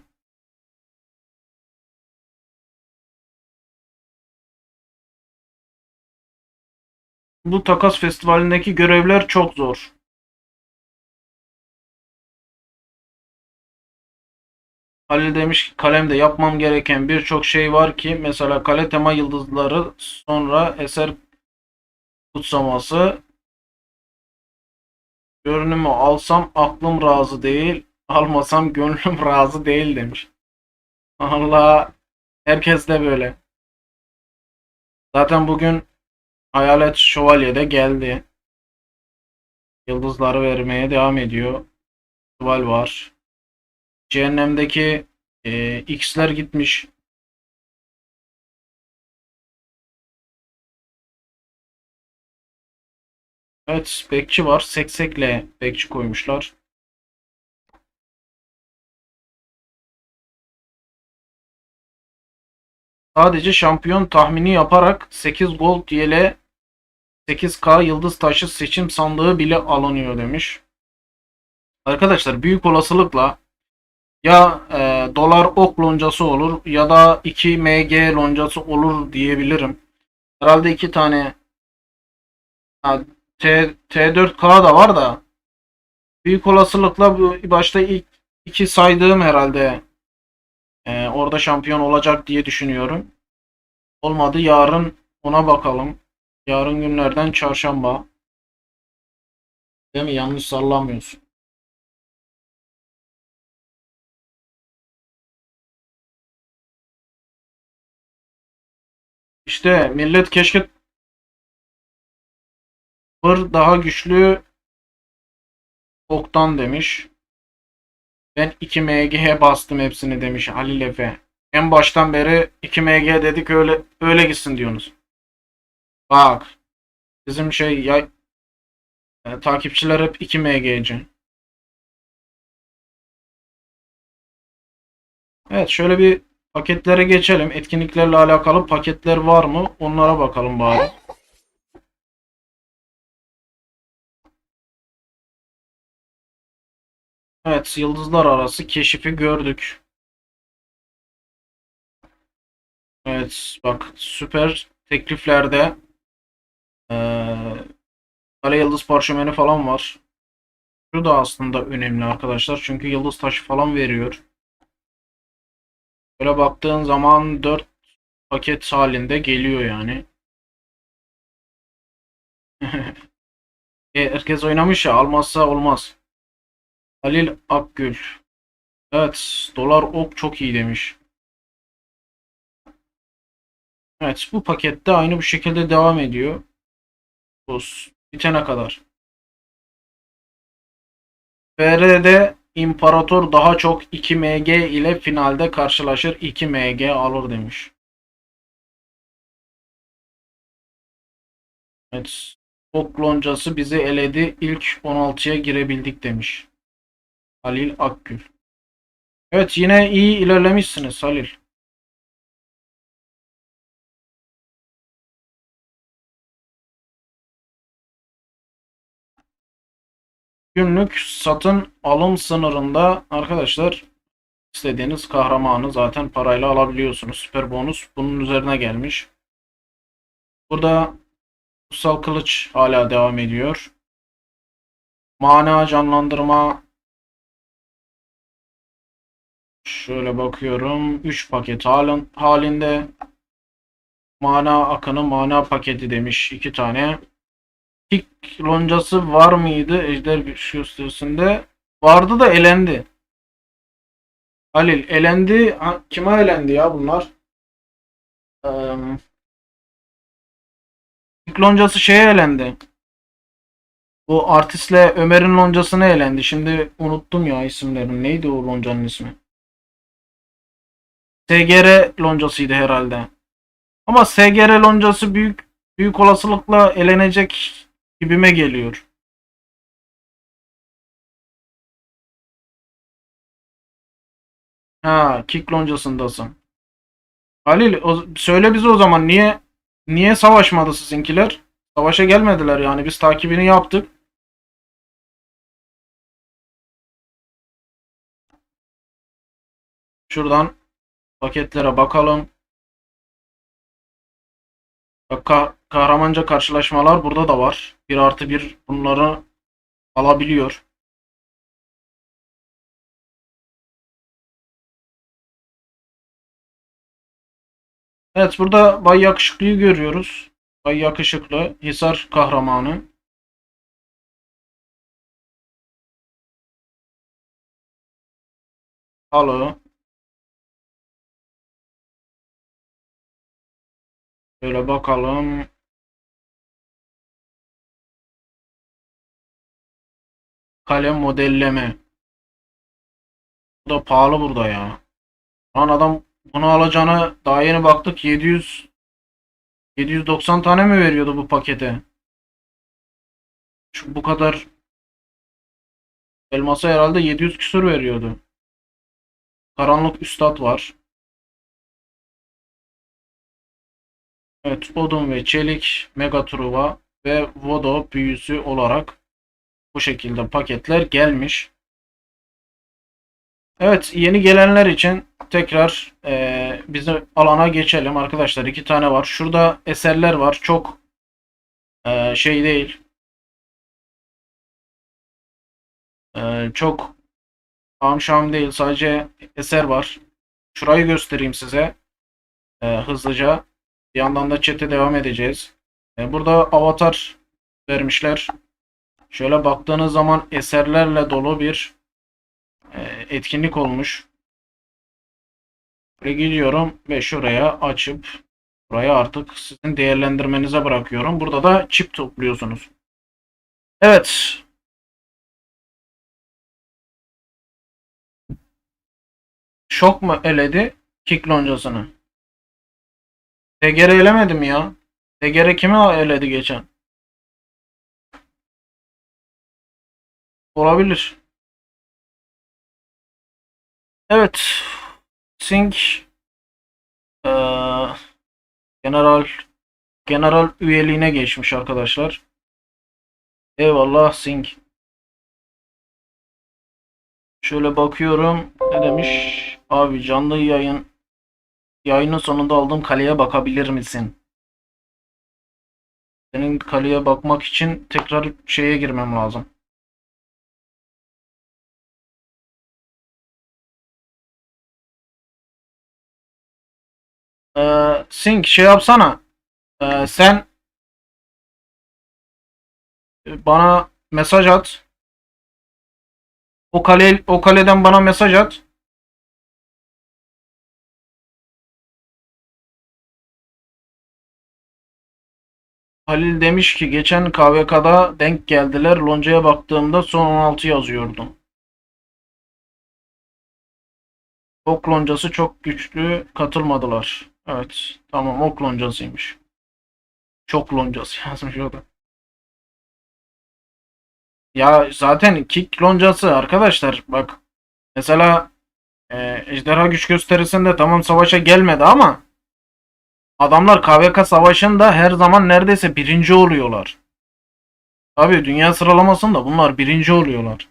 Bu takas festivalindeki görevler çok zor. Halil demiş ki kalemde yapmam gereken birçok şey var ki mesela kale tema yıldızları, sonra eser kutsaması, görünümü alsam aklım razı değil, almasam gönlüm razı değil demiş. Allah, herkes de böyle. Zaten bugün Hayalet Şövalye de geldi. Yıldızları vermeye devam ediyor. Festival var. Cehennemdeki X'ler gitmiş. Evet, bekçi var. Seksekle bekçi koymuşlar. Sadece şampiyon tahmini yaparak 8 gold ile 8K yıldız taşı seçim sandığı bile alınıyor demiş. Arkadaşlar büyük olasılıkla ya dolar ok loncası olur ya da 2 MG loncası olur diyebilirim. Herhalde 2 tane ha, T4K da var da büyük olasılıkla bu başta ilk 2 saydığım herhalde orada şampiyon olacak diye düşünüyorum. Olmadı yarın ona bakalım. Yarın günlerden çarşamba. Değil mi? Yanlış sallamıyorsun. İşte millet keşke Hır daha güçlü oktan demiş. Ben 2 MG'ye bastım hepsini demiş Halil Efe. En baştan beri 2 MG dedik, öyle öyle gitsin diyorsunuz. Bak bizim takipçiler hep 2 MG'ci. Evet, şöyle bir paketlere geçelim. Etkinliklerle alakalı paketler var mı? Onlara bakalım bari. Evet, yıldızlar arası keşifi gördük. Evet bak süper tekliflerde Kale yıldız parşömeni falan var. Şu da aslında önemli arkadaşlar. Çünkü yıldız taşı falan veriyor. Böyle baktığın zaman 4 paket halinde geliyor yani. Herkes oynamış ya, almazsa olmaz. Halil Akgül. Evet, dolar ok çok iyi demiş. Evet, bu pakette aynı bu şekilde devam ediyor. Buz bitene kadar. FR'de İmparator daha çok 2 MG ile finalde karşılaşır, 2 MG alır demiş. Evet. Ok loncası bizi eledi. İlk 16'ya girebildik demiş. Halil Akgül. Evet, yine iyi ilerlemişsiniz Halil. Günlük satın alım sınırında arkadaşlar istediğiniz kahramanı zaten parayla alabiliyorsunuz. Süper bonus bunun üzerine gelmiş. Burada kutsal kılıç hala devam ediyor. Mana canlandırma, şöyle bakıyorum, 3 paket halinde. Mana akını mana paketi demiş, 2 tane. Kick loncası var mıydı Ejder gösterisinde? Vardı da elendi. Halil elendi. Ha, kime elendi ya bunlar? Ee, Kick loncası şeye elendi. Bu artistle Ömer'in loncasına elendi. Şimdi unuttum ya isimlerini. Neydi o loncanın ismi? SGR loncasıydı herhalde. Ama SGR loncası büyük olasılıkla elenecek gibime geliyor. Ha, kick loncasındasın. Halil, söyle bize o zaman niye savaşmadı sizinkiler? Savaşa gelmediler yani biz takibini yaptık. Şuradan paketlere bakalım. Bak, kahramanca karşılaşmalar burada da var. 1+1 bunları alabiliyor. Evet, burada Bay Yakışıklı'yı görüyoruz. Bay Yakışıklı, Hisar kahramanı. Halı. Böyle bakalım. Kalem modelleme. Bu da pahalı burada ya. Lan adam bunu alacağına daha yeni baktık, 790 tane mi veriyordu bu pakete? Bu kadar elmasa herhalde 700 küsur veriyordu. Karanlık Üstad var. Evet, Odun ve Çelik, Megatruva ve Vodo büyüsü olarak bu şekilde paketler gelmiş. Evet, yeni gelenler için tekrar bizim alana geçelim arkadaşlar. 2 tane var. Şurada eserler var. Çok şey değil. Çok amşam değil. Sadece eser var. Şurayı göstereyim size hızlıca. Bir yandan da chat'e devam edeceğiz. Burada avatar vermişler. Şöyle baktığınız zaman eserlerle dolu bir etkinlik olmuş. Buraya gidiyorum ve şuraya açıp buraya artık sizin değerlendirmenize bırakıyorum. Burada da çip topluyorsunuz. Evet. Şok mu eledi kick loncasını? TGR elemedim ya. TGR kimi eledi geçen? Olabilir. Evet. Sync eee, general general üyeliğine geçmiş arkadaşlar. Eyvallah Sync. Şöyle bakıyorum. Ne demiş? Abi canlı yayının sonunda aldığım kaleye bakabilir misin? Senin kaleye bakmak için tekrar şeye girmem lazım. Sink şey yapsana. Sen bana mesaj at. O kaleden bana mesaj at. Halil demiş ki geçen KVK'da denk geldiler. Loncaya baktığımda son 16 yazıyordu. Ok loncası çok güçlü katılmadılar. Evet. Tamam, ok loncasıymış. Çok loncası yazmış o da. Ya zaten kick loncası arkadaşlar bak. Mesela ejderha güç gösterisinde tamam savaşa gelmedi ama adamlar KVK savaşında her zaman neredeyse birinci oluyorlar. Tabii dünya sıralamasında bunlar birinci oluyorlar.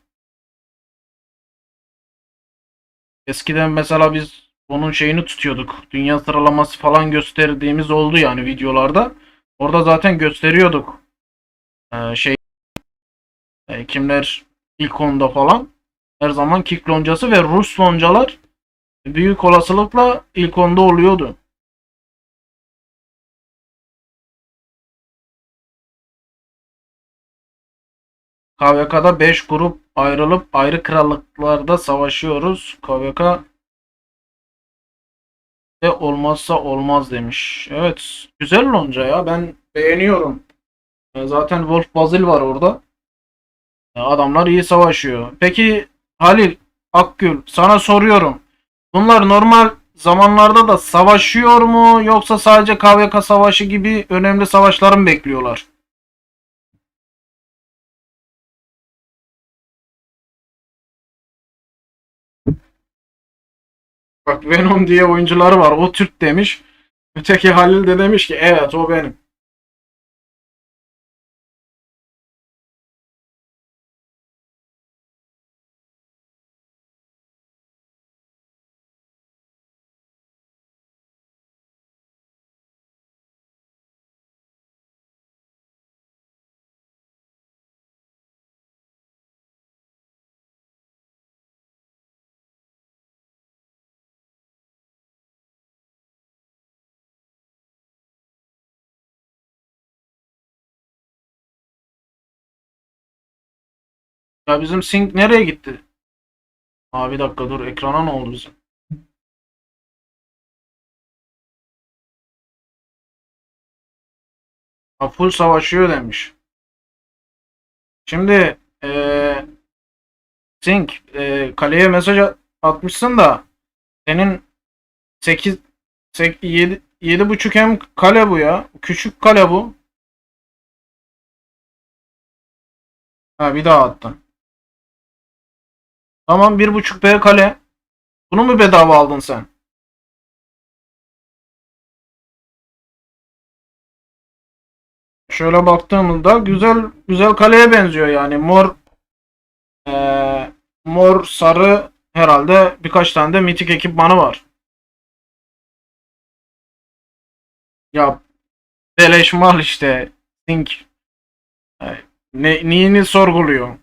Eskiden mesela biz onun şeyini tutuyorduk. Dünya sıralaması falan gösterdiğimiz oldu yani videolarda. Orada zaten gösteriyorduk. Şey kimler ilk onda falan. Her zaman kick loncası ve Rus loncalar büyük olasılıkla ilk onda oluyordu. KVK'da 5 grup ayrılıp ayrı krallıklarda savaşıyoruz. KVK de olmazsa olmaz demiş. Evet, güzel lonca ya. Ben beğeniyorum. Zaten Wolf Bazil var orada. Adamlar iyi savaşıyor. Peki Halil Akgül sana soruyorum. Bunlar normal zamanlarda da savaşıyor mu yoksa sadece KVK savaşı gibi önemli savaşları mı bekliyorlar? Bak Venom diye oyuncuları var. O Türk demiş. Öteki Halil de demiş ki evet o benim. Ya bizim Sync nereye gitti? Abi bir dakika dur, ekrana ne oldu bizim? Ha, full savaşıyor demiş. Şimdi Sync kaleye mesaj atmışsın da senin 8 7 buçuk hem kale bu ya. Küçük kale bu. Ha, bir daha attın. Tamam, 1,5 B kale. Bunu mu bedava aldın sen? Şöyle baktığımızda güzel güzel kaleye benziyor yani. Eee, mor sarı herhalde birkaç tane de mitik ekipmanı var. Ya beleş mal işte. Think. Neyini sorguluyor?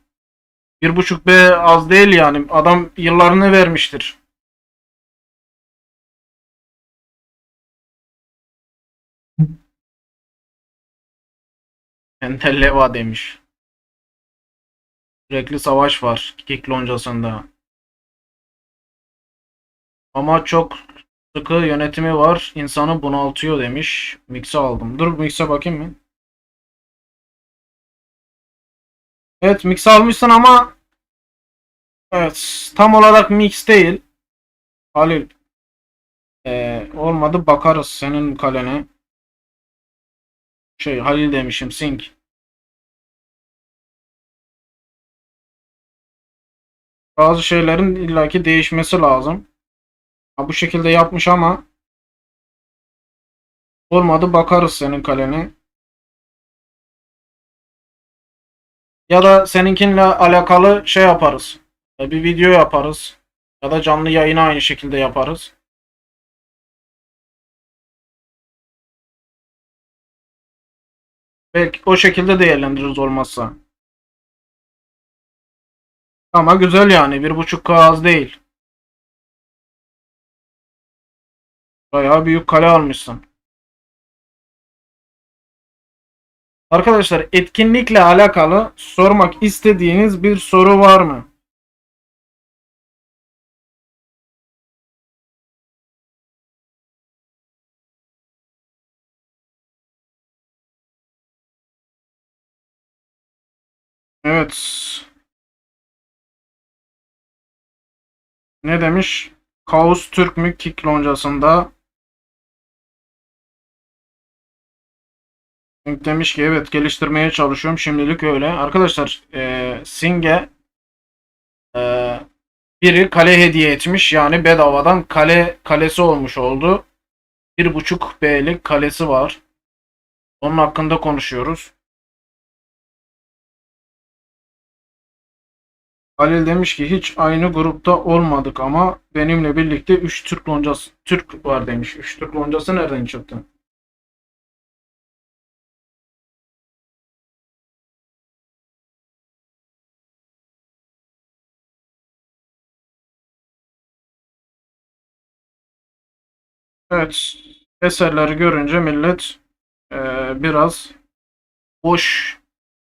1,5 B az değil yani. Adam yıllarını vermiştir. Entelleva demiş. Sürekli savaş var kick loncasında. Ama çok sıkı yönetimi var. İnsanı bunaltıyor demiş. Mix'e aldım. Dur Mix'e bakayım mı? Evet, Mix'e almışsın ama evet tam olarak Mix değil. Halil olmadı bakarız senin kalene. Şey Halil demişim, Sink. Bazı şeylerin illaki değişmesi lazım. Ha, bu şekilde yapmış ama olmadı bakarız senin kalene. Ya da seninkinle alakalı şey yaparız. Bir video yaparız. Ya da canlı yayını aynı şekilde yaparız. Belki o şekilde değerlendiririz olmazsa. Ama güzel yani. 1.5K az değil. Bayağı büyük kale almışsın. Arkadaşlar etkinlikle alakalı sormak istediğiniz bir soru var mı? Evet. Ne demiş? Kaos Türk mü kick loncasında? Demiş ki evet geliştirmeye çalışıyorum. Şimdilik öyle. Arkadaşlar Sing'e e, biri kale hediye etmiş. Yani bedavadan kalesi olmuş oldu. 1.5B'lik kalesi var. Onun hakkında konuşuyoruz. Halil demiş ki hiç aynı grupta olmadık ama benimle birlikte 3 Türk loncası Türk var demiş. 3 Türk loncası nereden çıktı? Evet. Eserleri görünce millet biraz boş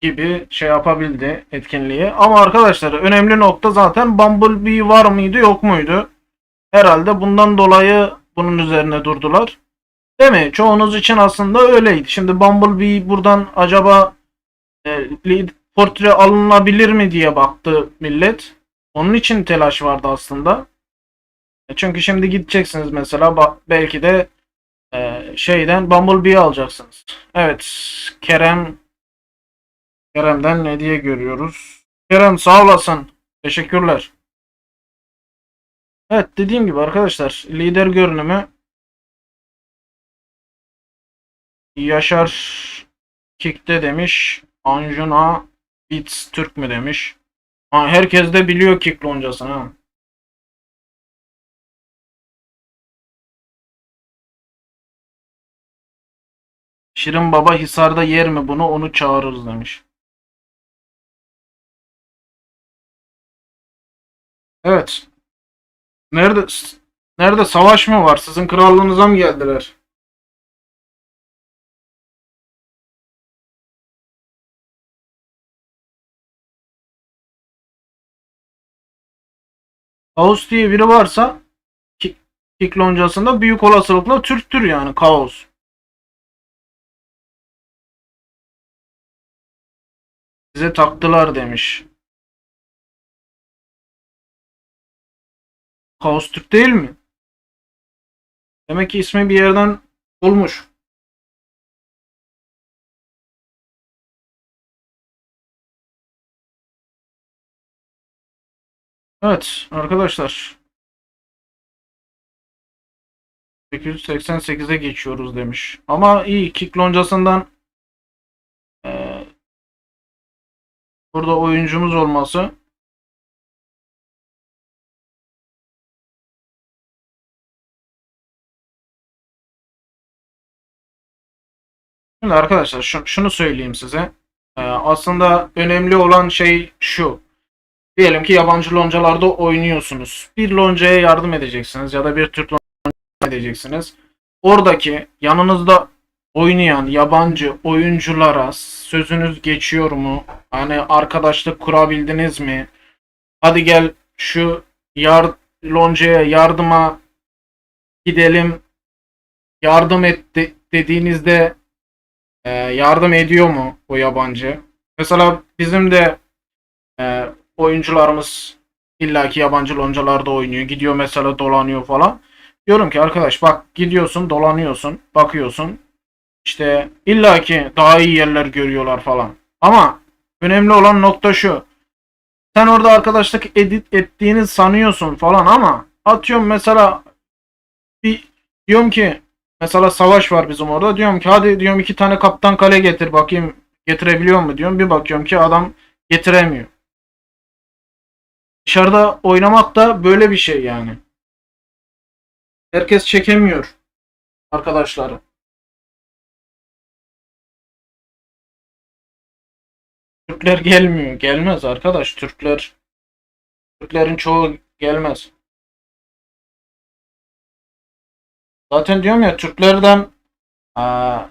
gibi şey yapabildi etkinliği. Ama arkadaşlar önemli nokta zaten Bumblebee var mıydı yok muydu? Herhalde bundan dolayı bunun üzerine durdular. Değil mi? Çoğunuz için aslında öyleydi. Şimdi Bumblebee buradan acaba lead portre alınabilir mi diye baktı millet. Onun için telaş vardı aslında. Çünkü şimdi gideceksiniz mesela belki de şeyden Bumblebee'yi alacaksınız. Evet, Kerem'den ne diye görüyoruz? Kerem sağ olasın. Teşekkürler. Evet dediğim gibi arkadaşlar lider görünümü Yaşar Kik'te demiş. Anjuna Beats Türk mü demiş. Ha, herkes de biliyor Kik loncasını ha. Şirin Baba Hisar'da yer mi bunu onu çağırırız demiş. Evet. Nerede nerede savaş mı var? Sizin krallığınıza mı geldiler? Kaos diye biri varsa Kik loncasında büyük olasılıkla Türktür yani Kaos. Size taktılar demiş. Kaos Türk değil mi? Demek ki ismi bir yerden bulmuş. Evet arkadaşlar 888'e geçiyoruz demiş. Ama iyi kick loncasından e, burada oyuncumuz olması. Şimdi arkadaşlar şunu söyleyeyim size. Aslında önemli olan şey şu. Diyelim ki yabancı loncalarda oynuyorsunuz. Bir loncaya yardım edeceksiniz ya da bir Türk loncaya edeceksiniz. Oradaki yanınızda oynayan yabancı oyunculara sözünüz geçiyor mu? Hani arkadaşlık kurabildiniz mi? Hadi gel şu loncaya yardıma gidelim yardım et dediğinizde yardım ediyor mu o yabancı? Mesela bizim de oyuncularımız illaki yabancı loncalarda oynuyor. Gidiyor mesela dolanıyor falan. Diyorum ki arkadaş bak gidiyorsun dolanıyorsun bakıyorsun işte illaki daha iyi yerler görüyorlar falan. Ama önemli olan nokta şu. Sen orada arkadaşlık ettiğini sanıyorsun falan ama atıyorum mesela bir diyorum ki mesela savaş var bizim orada. Diyorum ki hadi diyorum 2 tane kaptan kale getir bakayım getirebiliyor mu diyorum. Bir bakıyorum ki adam getiremiyor. Dışarıda oynamak da böyle bir şey yani. Herkes çekemiyor arkadaşları. Türkler gelmiyor. Gelmez arkadaş. Türklerin çoğu gelmez. Zaten diyorum ya, Türklerden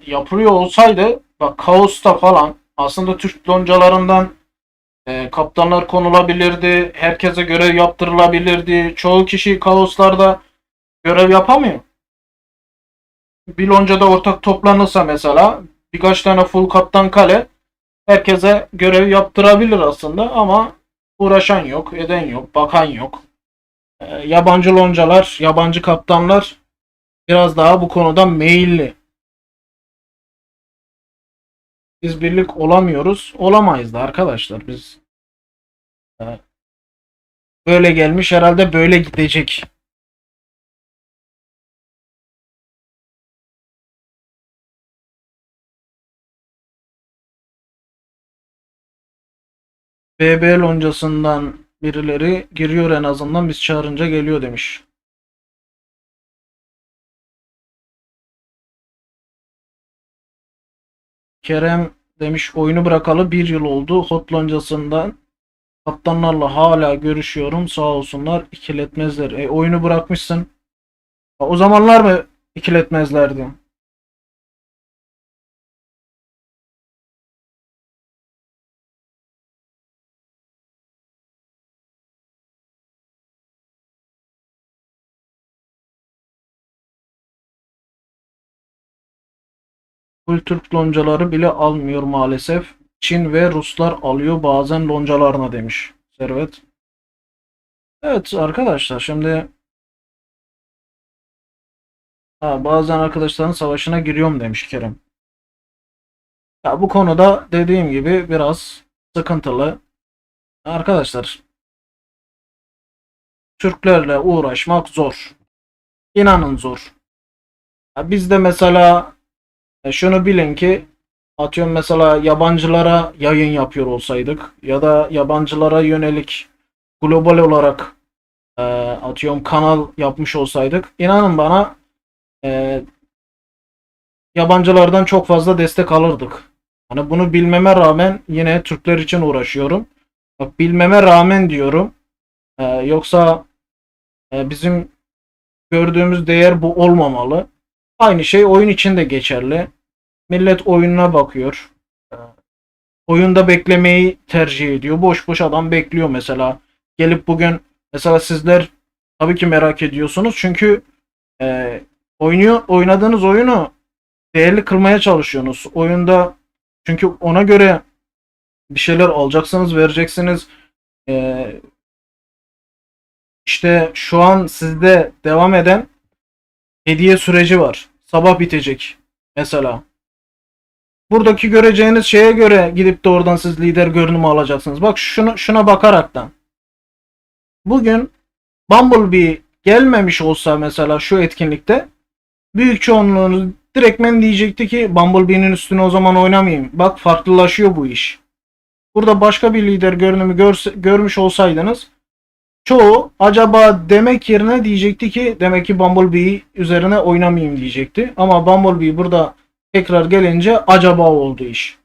yapılıyor olsaydı, bak Kaos'ta falan aslında Türk loncalarından kaptanlar konulabilirdi. Herkese görev yaptırılabilirdi. Çoğu kişi Kaos'larda görev yapamıyor. Bir loncada ortak toplanırsa mesela birkaç tane full kaptan kale herkese görev yaptırabilir aslında, ama uğraşan yok, eden yok, bakan yok. Yabancı loncalar, yabancı kaptanlar biraz daha bu konuda meyilli. Biz birlik olamıyoruz. Olamayız da arkadaşlar. Biz e, böyle gelmiş, herhalde böyle gidecek. BB loncasından birileri giriyor, en azından biz çağırınca geliyor demiş. Kerem demiş oyunu bırakalı bir yıl oldu. Hot loncasından kaptanlarla hala görüşüyorum. Sağ olsunlar, ikiletmezler. Oyunu bırakmışsın. O zamanlar mı ikiletmezlerdi? Full Türk loncaları bile almıyor maalesef. Çin ve Ruslar alıyor bazen loncalarına demiş Servet. Evet arkadaşlar, şimdi bazen arkadaşların savaşına giriyorum demiş Kerem. Ya bu konuda dediğim gibi biraz sıkıntılı. Arkadaşlar, Türklerle uğraşmak zor. İnanın zor. Ya biz de mesela şunu bilin ki, atıyorum mesela yabancılara yayın yapıyor olsaydık ya da yabancılara yönelik global olarak atıyorum kanal yapmış olsaydık, inanın bana e, yabancılardan çok fazla destek alırdık. Hani bunu bilmeme rağmen yine Türkler için uğraşıyorum. Bak, bilmeme rağmen diyorum. Yoksa bizim gördüğümüz değer bu olmamalı. Aynı şey oyun için de geçerli. Millet oyununa bakıyor. Ee, Oyunda beklemeyi tercih ediyor. Boş boş adam bekliyor mesela. Gelip bugün mesela sizler tabii ki merak ediyorsunuz. Çünkü e, oynadığınız oyunu değerli kılmaya çalışıyorsunuz. Oyunda çünkü ona göre bir şeyler alacaksınız, vereceksiniz. E, işte şu an sizde devam eden hediye süreci var. Sabah bitecek mesela. Buradaki göreceğiniz şeye göre gidip de oradan siz lider görünümü alacaksınız. Bak şuna bakaraktan. Bugün Bumblebee gelmemiş olsa mesela şu etkinlikte, büyük çoğunluğunuz direktmen diyecekti ki Bumblebee'nin üstüne o zaman oynamayayım. Bak, farklılaşıyor bu iş. Burada başka bir lider görünümü görmüş olsaydınız, çoğu acaba demek yerine diyecekti ki demek ki Bumblebee üzerine oynamayayım diyecekti. Ama Bumblebee burada tekrar gelince acaba oldu iş.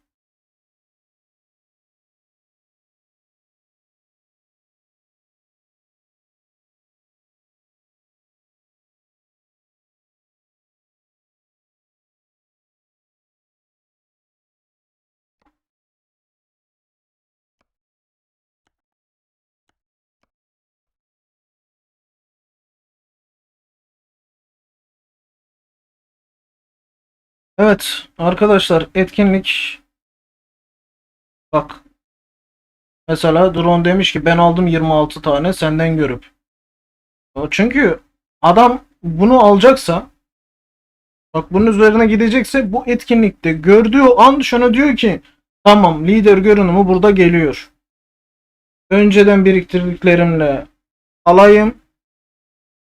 Evet arkadaşlar, etkinlik, bak mesela drone demiş ki ben aldım 26 tane senden görüp. Çünkü adam bunu alacaksa, bak bunun üzerine gidecekse, bu etkinlikte gördüğü an şuna diyor ki tamam, lider görünümü burada geliyor. Önceden biriktirdiklerimle alayım,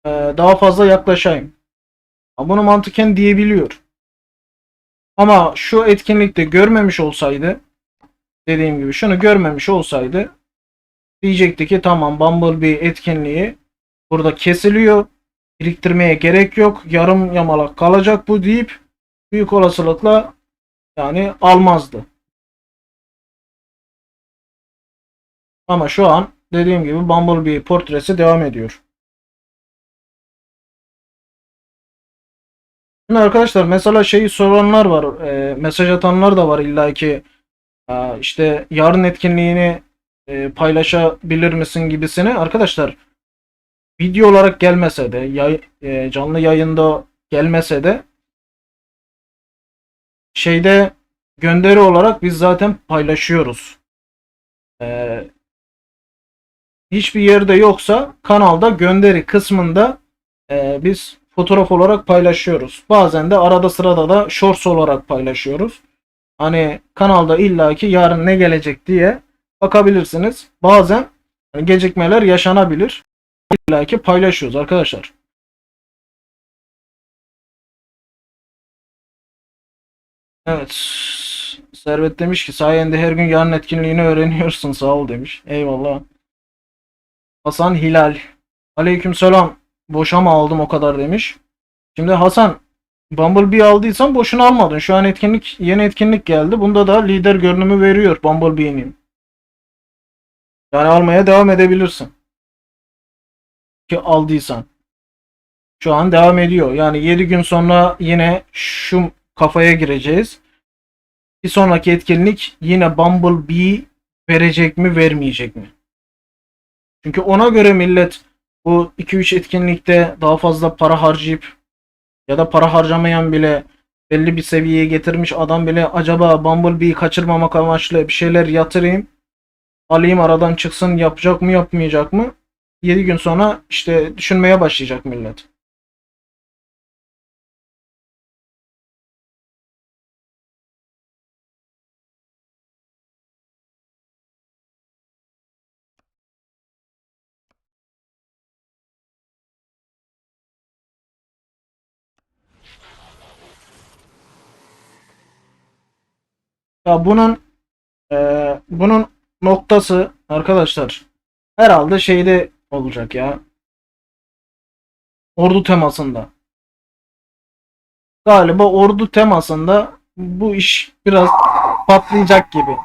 daha fazla yaklaşayım. Bunu mantıken diyebiliyor. Ama şu etkinlikte görmemiş olsaydı, dediğim gibi şunu görmemiş olsaydı, diyecekti ki tamam, Bumblebee etkinliği burada kesiliyor. Biriktirmeye gerek yok. Yarım yamalak kalacak bu deyip büyük olasılıkla yani almazdı. Ama şu an dediğim gibi Bumblebee portresi devam ediyor. Şimdi arkadaşlar mesela şeyi soranlar var. Mesaj atanlar da var illa ki. İşte yarın etkinliğini paylaşabilir misin gibisini. Arkadaşlar video olarak gelmese de canlı yayında gelmese de şeyde gönderi olarak biz zaten paylaşıyoruz. E, Hiçbir yerde yoksa kanalda gönderi kısmında biz fotoğraf olarak paylaşıyoruz. Bazen de arada sırada da shorts olarak paylaşıyoruz. Hani kanalda illaki yarın ne gelecek diye bakabilirsiniz. Bazen hani gecikmeler yaşanabilir. İllaki paylaşıyoruz arkadaşlar. Evet. Servet demiş ki sayende her gün yarın etkinliğini öğreniyorsun sağ ol demiş. Eyvallah. Hasan Hilal. Aleykümselam. Boşa mı aldım o kadar demiş. Şimdi Hasan Bumblebee aldıysan boşuna almadın. Şu an yeni etkinlik geldi. Bunda da lider görünümü veriyor Bumblebee'nin. Yani almaya devam edebilirsin. Ki aldıysan. Şu an devam ediyor. Yani 7 gün sonra yine şu kafaya gireceğiz. Bir sonraki etkinlik yine Bumblebee verecek mi vermeyecek mi? Çünkü ona göre millet bu 2-3 etkinlikte daha fazla para harcayıp ya da para harcamayan bile belli bir seviyeye getirmiş adam bile acaba Bumblebee'yi kaçırmamak amaçlı bir şeyler yatırayım, alayım aradan çıksın yapacak mı yapmayacak mı? 7 gün sonra işte düşünmeye başlayacak millet. Ya bunun noktası arkadaşlar herhalde şeyde olacak ya. Ordu temasında. Galiba ordu temasında bu iş biraz patlayacak gibi.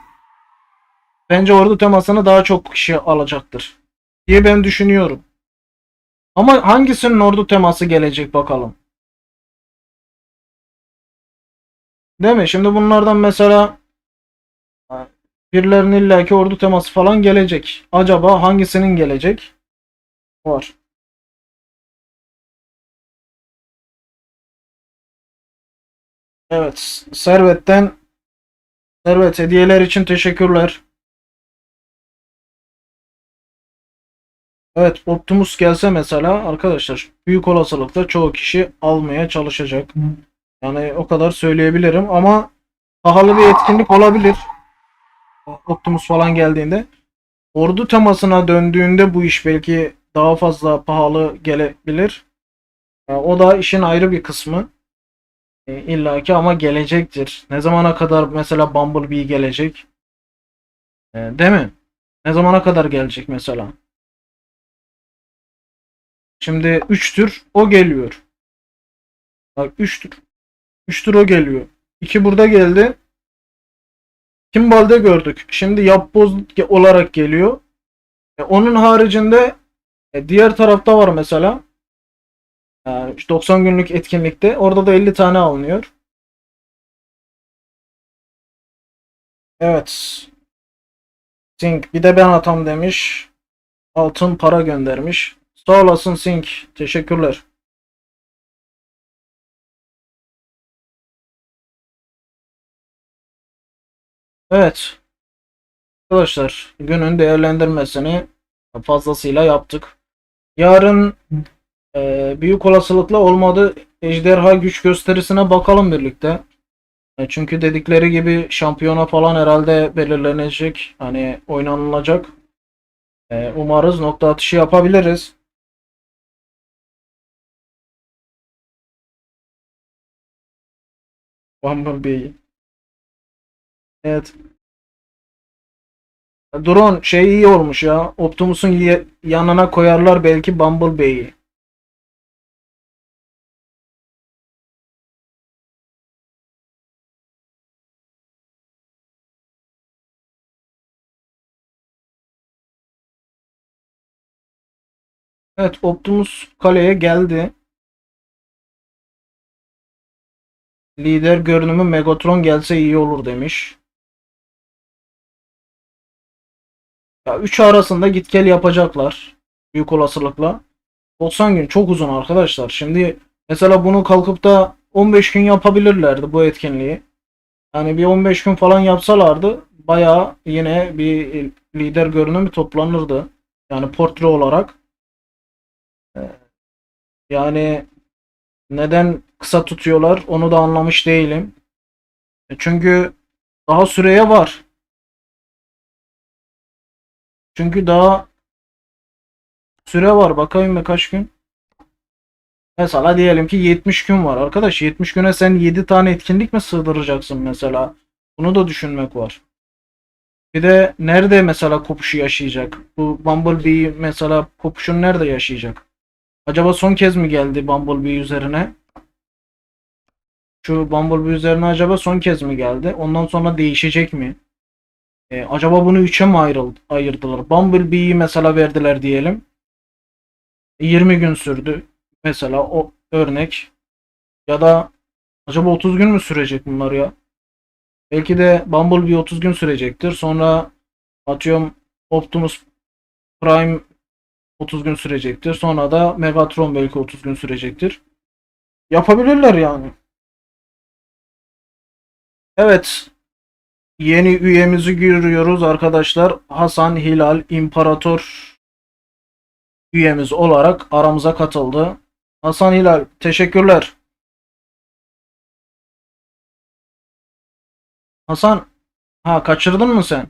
Bence ordu temasını daha çok kişi alacaktır diye ben düşünüyorum. Ama hangisinin ordu teması gelecek bakalım. Değil mi? Şimdi bunlardan mesela birilerinin illaki ordu teması falan gelecek. Acaba hangisinin gelecek? Var. Evet. Servet hediyeler için teşekkürler. Evet, Optimus gelse mesela arkadaşlar büyük olasılıkla çoğu kişi almaya çalışacak. Yani o kadar söyleyebilirim ama pahalı bir etkinlik olabilir. Optimus falan geldiğinde. Ordu temasına döndüğünde bu iş belki daha fazla pahalı gelebilir. O da işin ayrı bir kısmı. İllaki ama gelecektir. Ne zamana kadar mesela Bumblebee gelecek? Değil mi? Ne zamana kadar gelecek mesela? Şimdi 3 tür o geliyor. Bak 3 tür. 3 tür o geliyor. 2 burada geldi. Kimbal'de gördük. Şimdi yapboz olarak geliyor. Onun haricinde diğer tarafta var mesela. 90 günlük etkinlikte. Orada da 50 tane alınıyor. Evet. Sink. Bir de ben atam demiş. Altın para göndermiş. Sağ olasın Sink. Teşekkürler. Evet. Arkadaşlar günün değerlendirmesini fazlasıyla yaptık. Yarın büyük olasılıkla olmadı ejderha güç gösterisine bakalım birlikte. Çünkü dedikleri gibi şampiyona falan herhalde belirlenecek. Hani oynanılacak. Umarız nokta atışı yapabiliriz. Bumblebee. Evet. Drone şey iyi olmuş ya. Optimus'un yanına koyarlar belki Bumblebee'yi. Evet, Optimus kaleye geldi. Lider görünümü Megatron gelse iyi olur demiş. Ya 3 arasında git gel yapacaklar. Büyük olasılıkla. 90 gün çok uzun arkadaşlar. Şimdi mesela bunu kalkıp da 15 gün yapabilirlerdi bu etkinliği. Yani bir 15 gün falan yapsalardı bayağı yine bir lider görünümü toplanırdı. Yani portre olarak. Yani neden kısa tutuyorlar onu da anlamış değilim. Çünkü daha süreye var. Çünkü daha süre var. Bakayım kaç gün. Mesela diyelim ki 70 gün var. Arkadaş 70 güne sen 7 tane etkinlik mi sığdıracaksın mesela? Bunu da düşünmek var. Bir de nerede mesela kopuşu yaşayacak? Bu Bumblebee mesela kopuşunu nerede yaşayacak? Acaba son kez mi geldi Bumblebee üzerine? Şu Bumblebee üzerine acaba son kez mi geldi? Ondan sonra değişecek mi? Acaba bunu 3'e mi ayırdılar? Bumblebee'yi mesela verdiler diyelim. 20 gün sürdü. Mesela o örnek. Ya da acaba 30 gün mü sürecek bunlar ya? Belki de Bumblebee 30 gün sürecektir. Sonra atıyorum Optimus Prime 30 gün sürecektir. Sonra da Megatron belki 30 gün sürecektir. Yapabilirler yani. Evet. Yeni üyemizi görüyoruz arkadaşlar. Hasan Hilal İmparator üyemiz olarak aramıza katıldı. Hasan Hilal teşekkürler. Hasan, ha kaçırdın mı sen?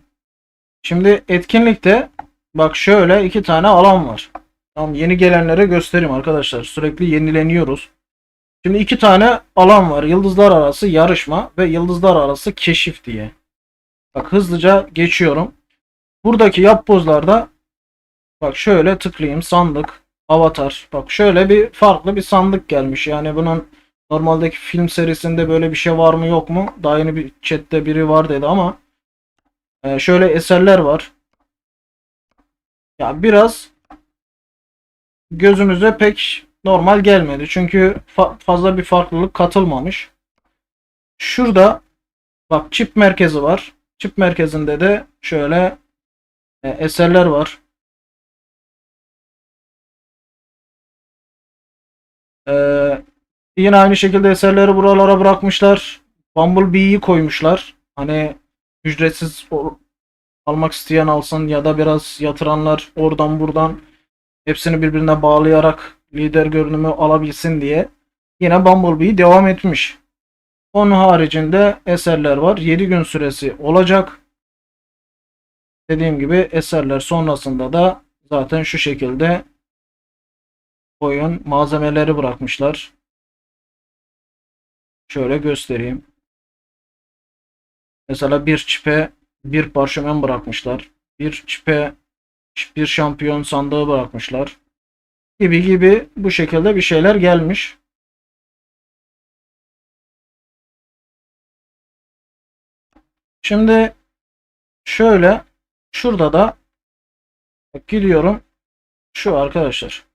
Şimdi etkinlikte bak şöyle iki tane alan var. Tamam, yeni gelenlere göstereyim arkadaşlar. Sürekli yenileniyoruz. Şimdi iki tane alan var. Yıldızlar arası yarışma ve yıldızlar arası keşif diye. Bak hızlıca geçiyorum. Buradaki yapbozlarda bak şöyle tıklayayım, sandık, avatar. Bak şöyle bir farklı bir sandık gelmiş. Yani bunun normaldeki film serisinde böyle bir şey var mı yok mu? Daha yeni bir chatte biri var dedi ama şöyle eserler var. Ya biraz gözümüze pek normal gelmedi. Çünkü fazla bir farklılık katılmamış. Şurada bak çip merkezi var. Çip merkezinde de şöyle eserler var. E, Yine aynı şekilde eserleri buralara bırakmışlar. Bumblebee'yi koymuşlar. Hani ücretsiz almak isteyen alsın ya da biraz yatıranlar oradan buradan hepsini birbirine bağlayarak lider görünümü alabilsin diye. Yine Bumblebee devam etmiş. Onun haricinde eserler var. 7 gün süresi olacak. Dediğim gibi eserler sonrasında da zaten şu şekilde oyun malzemeleri bırakmışlar. Şöyle göstereyim. Mesela bir çipe bir parşömen bırakmışlar. Bir çipe bir şampiyon sandığı bırakmışlar. Gibi gibi bu şekilde bir şeyler gelmiş. Şimdi şöyle şurada da gidiyorum. Şu arkadaşlar.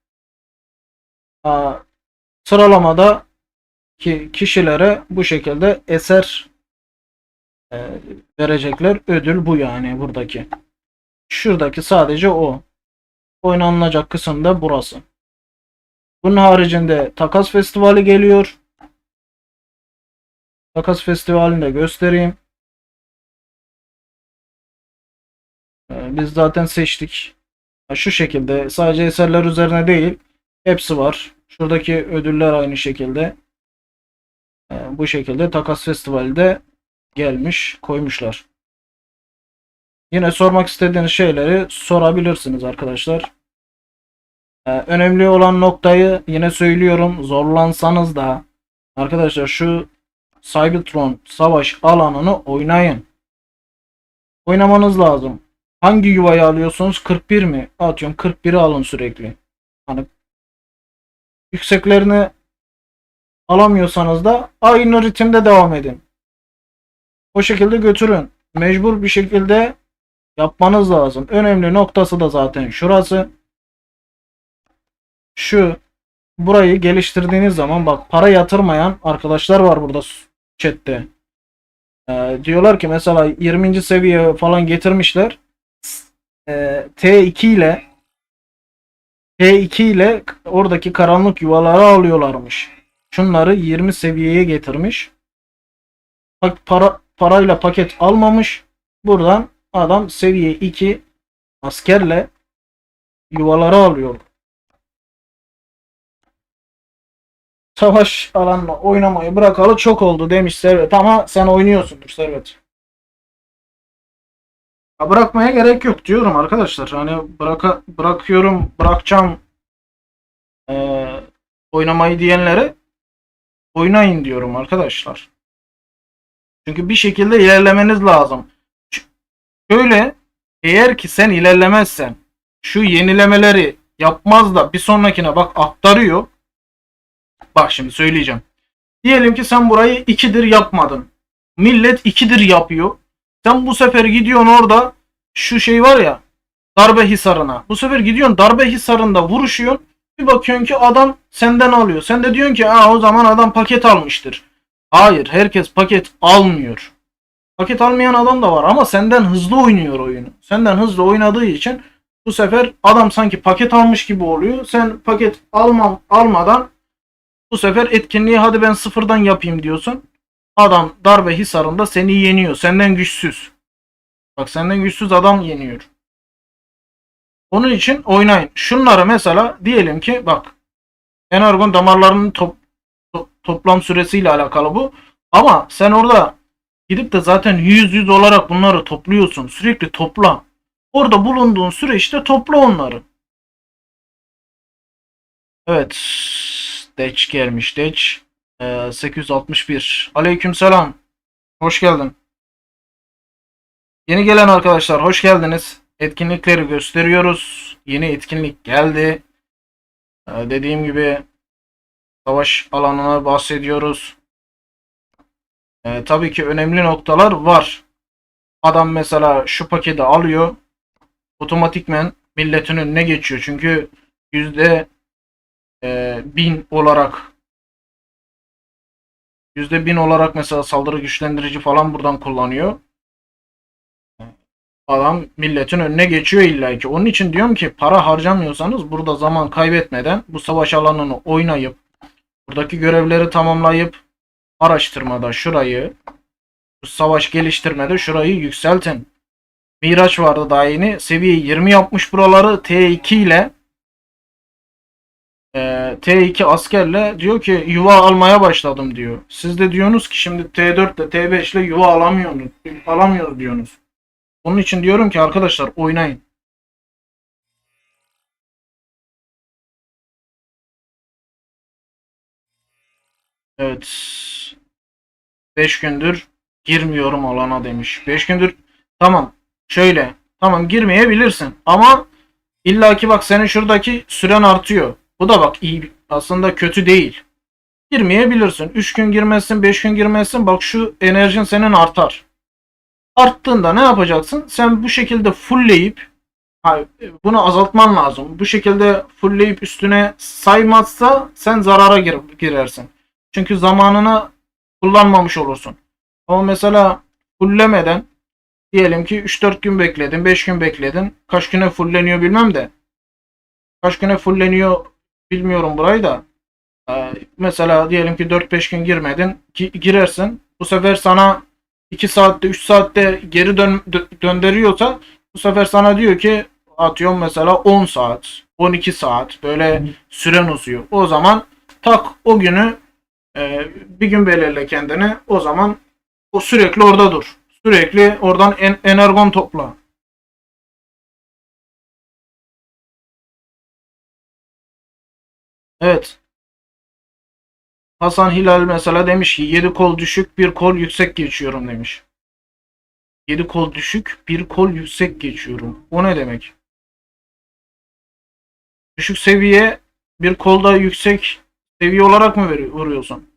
Sıralamada ki kişilere bu şekilde eser verecekler. Ödül bu yani buradaki. Şuradaki sadece o. Oynanılacak kısım da burası. Bunun haricinde takas festivali geliyor. Takas festivalini de göstereyim. Biz zaten seçtik. Şu şekilde sadece eserler üzerine değil. Hepsi var. Şuradaki ödüller aynı şekilde. Bu şekilde takas festivali de gelmiş koymuşlar. Yine sormak istediğiniz şeyleri sorabilirsiniz arkadaşlar. Önemli olan noktayı yine söylüyorum. Zorlansanız da arkadaşlar şu Cybertron savaş alanını oynayın. Oynamanız lazım. Hangi yuvayı alıyorsunuz? 41 mi? Atıyorum 41'i alın sürekli. Hani yükseklerini alamıyorsanız da aynı ritimde devam edin. O şekilde götürün. Mecbur bir şekilde yapmanız lazım. Önemli noktası da zaten şurası. şu burayı geliştirdiğiniz zaman bak para yatırmayan arkadaşlar var burada chatte. Diyorlar ki mesela 20. seviye falan getirmişler. T2 ile T2 ile oradaki karanlık yuvaları alıyorlarmış. Şunları 20 seviyeye getirmiş. Bak parayla paket almamış. Buradan adam seviye 2 askerle yuvaları alıyor. Savaş alanına oynamayı bırakalı çok oldu demiş Servet, ama sen oynuyorsundur Servet. Ya bırakmaya gerek yok diyorum arkadaşlar. Hani bırakıyorum, bırakacağım e, oynamayı diyenlere oynayın diyorum arkadaşlar. Çünkü bir şekilde ilerlemeniz lazım. Şöyle, eğer ki sen ilerlemezsen, şu yenilemeleri yapmaz da bir sonrakine bak aktarıyor. Bak şimdi söyleyeceğim. Diyelim ki sen burayı 2'dir yapmadın. Millet 2'dir yapıyor. Sen bu sefer gidiyorsun orada, şu şey var ya, darbe hisarına. Bu sefer gidiyorsun darbe hisarında vuruşuyorsun. Bir bakıyorsun ki adam senden alıyor. Sen de diyorsun ki o zaman adam paket almıştır. Hayır, herkes paket almıyor. Paket almayan adam da var ama senden hızlı oynuyor oyunu. Senden hızlı oynadığı için bu sefer adam sanki paket almış gibi oluyor. Sen paket almadan bu sefer etkinliği hadi ben sıfırdan yapayım diyorsun. Adam darbe hisarında seni yeniyor. Senden güçsüz. Bak, senden güçsüz adam yeniyor. Onun için oynayın. Şunları mesela diyelim ki bak, energon damarlarının toplam süresiyle alakalı bu. Ama sen orada gidip de zaten 100 olarak bunları topluyorsun. Sürekli topla. Orada bulunduğun süreçte topla onları. Evet. Deç gelmiş. Deç. 861. Aleykümselam. Hoş geldin. Yeni gelen arkadaşlar hoş geldiniz. Etkinlikleri gösteriyoruz. Yeni etkinlik geldi. Dediğim gibi savaş alanına bahsediyoruz. Tabii ki önemli noktalar var. Adam mesela şu paketi alıyor. Otomatikmen milletin önüne geçiyor. Çünkü yüzde 1000 olarak %1000 olarak mesela saldırı güçlendirici falan buradan kullanıyor. Adam milletin önüne geçiyor illaki. Onun için diyorum ki para harcamıyorsanız burada zaman kaybetmeden bu savaş alanını oynayıp buradaki görevleri tamamlayıp araştırmada şurayı, bu savaş geliştirmede şurayı yükseltin. Miraç vardı daha yeni. Seviye 20 yapmış buraları T2 ile T2 askerle diyor ki yuva almaya başladım diyor. Siz de diyorsunuz ki şimdi T4 ile T5 ile yuva alamıyoruz diyorsunuz. Onun için diyorum ki arkadaşlar oynayın. Evet. 5 gündür girmiyorum alana demiş. 5 gündür tamam. Şöyle. Tamam, girmeyebilirsin ama illaki bak senin şuradaki süren artıyor. Bu da bak iyi, aslında kötü değil. Girmeyebilirsin. 3 gün girmezsin, 5 gün girmezsin. Bak şu enerjin senin artar. Arttığında ne yapacaksın? Sen bu şekilde fullleyip bunu azaltman lazım. Bu şekilde fullleyip üstüne saymazsa sen zarara girersin. Çünkü zamanını kullanmamış olursun. Ama mesela fulllemeden diyelim ki 3-4 gün bekledin, 5 gün bekledin. Kaç güne fullleniyor bilmem de. Kaç güne fullleniyor bilmiyorum burayı da. Mesela diyelim ki 4-5 gün girmedin. Girersin. Bu sefer sana 2 saatte 3 saatte geri döndürüyorsa bu sefer sana diyor ki atıyorum mesela 10 saat 12 saat böyle süren uzuyor. O zaman tak o günü bir gün belirle kendine. O zaman o sürekli orada dur. Sürekli oradan energon topla. Evet. Hasan Hilal mesela demiş ki 7 kol düşük bir kol yüksek geçiyorum demiş. 7 kol düşük bir kol yüksek geçiyorum. O ne demek? Düşük seviye bir kolda yüksek seviye olarak mı vuruyorsun?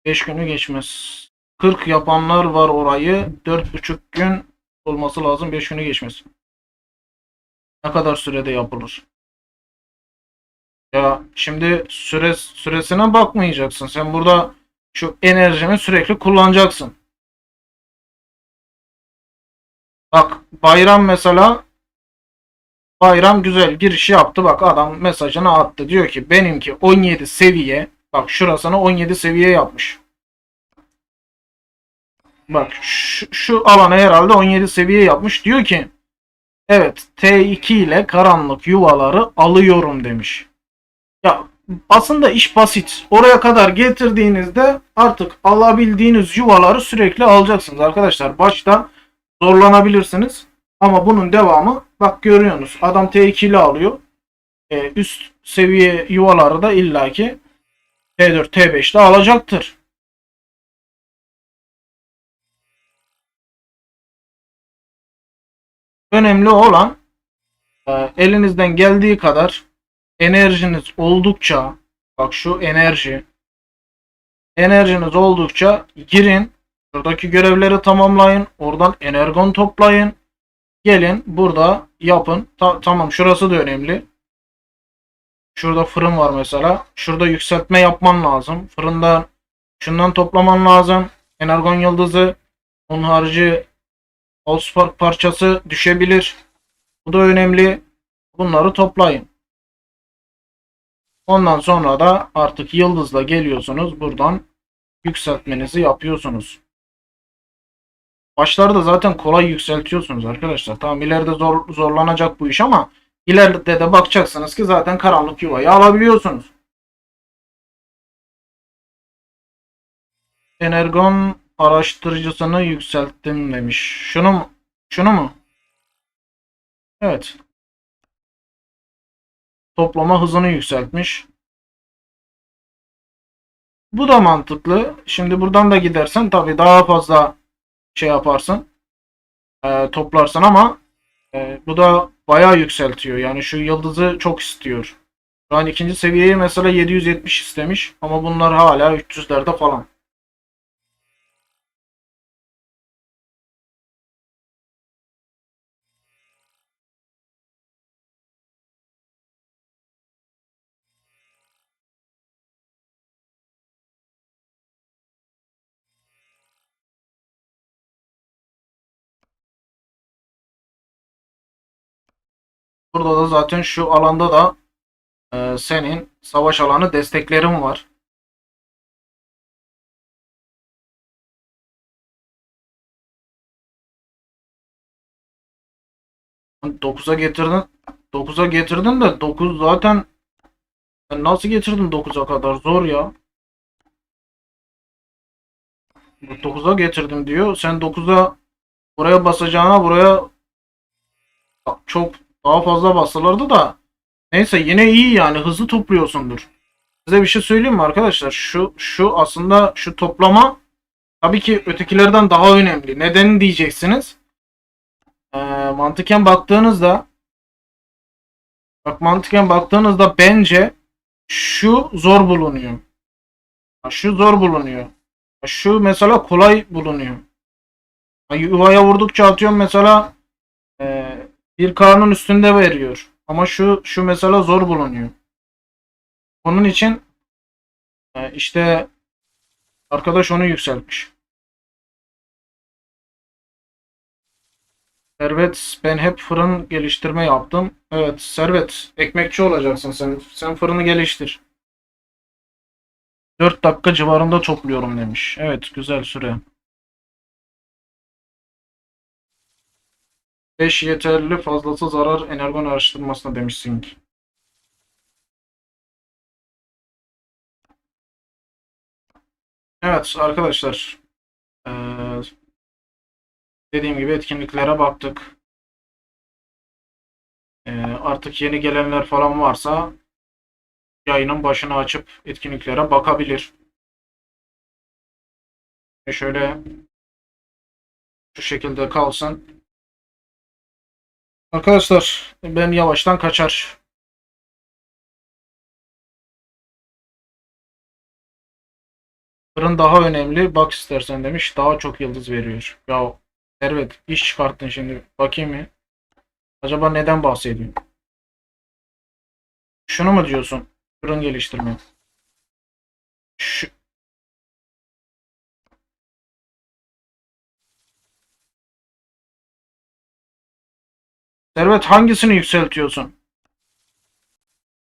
5 günü geçmez. 40 yapanlar var orayı. 4,5 gün olması lazım 5 günü geçmez. Ne kadar sürede yapılır? mesela şimdi süresine bakmayacaksın. Sen burada şu enerjini sürekli kullanacaksın. Bak bayram mesela, bayram güzel giriş yaptı. Bak adam mesajını attı. Diyor ki benimki 17 seviye. Bak şurasını 17 seviye yapmış. Bak şu alanı herhalde 17 seviye yapmış. Diyor ki evet T2 ile karanlık yuvaları alıyorum demiş. Ya aslında iş basit. Oraya kadar getirdiğinizde artık alabildiğiniz yuvaları sürekli alacaksınız arkadaşlar. Başta zorlanabilirsiniz. Ama bunun devamı bak görüyorsunuz. Adam T2 ile alıyor. Üst seviye yuvaları da illaki T4, T5 ile alacaktır. Önemli olan elinizden geldiği kadar enerjiniz oldukça, bak şu enerjiniz oldukça girin. Buradaki görevleri tamamlayın. Oradan energon toplayın. Gelin burada yapın. Tamam şurası da önemli. Şurada fırın var mesela. Şurada yükseltme yapman lazım. Fırından şundan toplaman lazım. Energon yıldızı. Onun harici Allspark parçası düşebilir. Bu da önemli. Bunları toplayın. Ondan sonra da artık yıldızla geliyorsunuz. Buradan yükseltmenizi yapıyorsunuz. Başlarda zaten kolay yükseltiyorsunuz arkadaşlar. Tamam ileride zorlanacak bu iş ama ileride de bakacaksınız ki zaten karanlık yuvayı alabiliyorsunuz. Energon araştırıcısını yükselttim demiş. Şunu mu? Şunu mu? Evet. Toplama hızını yükseltmiş. Bu da mantıklı. Şimdi buradan da gidersen tabii daha fazla şey yaparsın. Toplarsın ama bu da bayağı yükseltiyor. Yani şu yıldızı çok istiyor. Şu an ikinci seviyeyi mesela 770 istemiş ama bunlar hala 300'lerde falan. Burada da zaten şu alanda da senin savaş alanı desteklerin var. 9'a getirdin. 9'a getirdin de 9 zaten sen nasıl getirdin 9'a kadar zor ya. 9'a getirdim diyor. Sen 9'a buraya basacağına buraya çok daha fazla basılırdı da. Neyse yine iyi yani hızlı topluyorsundur. Size bir şey söyleyeyim mi arkadaşlar? Şu aslında şu toplama tabii ki ötekilerden daha önemli. Neden diyeceksiniz? Mantıken baktığınızda mantıken baktığınızda bence şu zor bulunuyor. Şu zor bulunuyor. Şu mesela kolay bulunuyor. Yuvaya vurdukça atıyorum mesela bir karnın üstünde veriyor. Ama şu mesela zor bulunuyor. Onun için işte arkadaş onu yükseltmiş. Servet ben hep fırın geliştirme yaptım. Evet Servet ekmekçi olacaksın sen. Sen fırını geliştir. 4 dakika civarında topluyorum demiş. Evet güzel süre. 5 yeterli fazlası zarar energon araştırmasına demişsin ki. Evet arkadaşlar. Dediğim gibi etkinliklere baktık. Artık yeni gelenler falan varsa yayının başını açıp etkinliklere bakabilir. Şöyle şu şekilde kalsın. Arkadaşlar ben yavaştan kaçar. Fırın daha önemli. Bak istersen demiş. Daha çok yıldız veriyor. Ya Servet iş çıkarttın şimdi. Bakayım mı? Acaba neden bahsediyor? Şunu mu diyorsun? Ürün geliştirme. Şu, Servet hangisini yükseltiyorsun?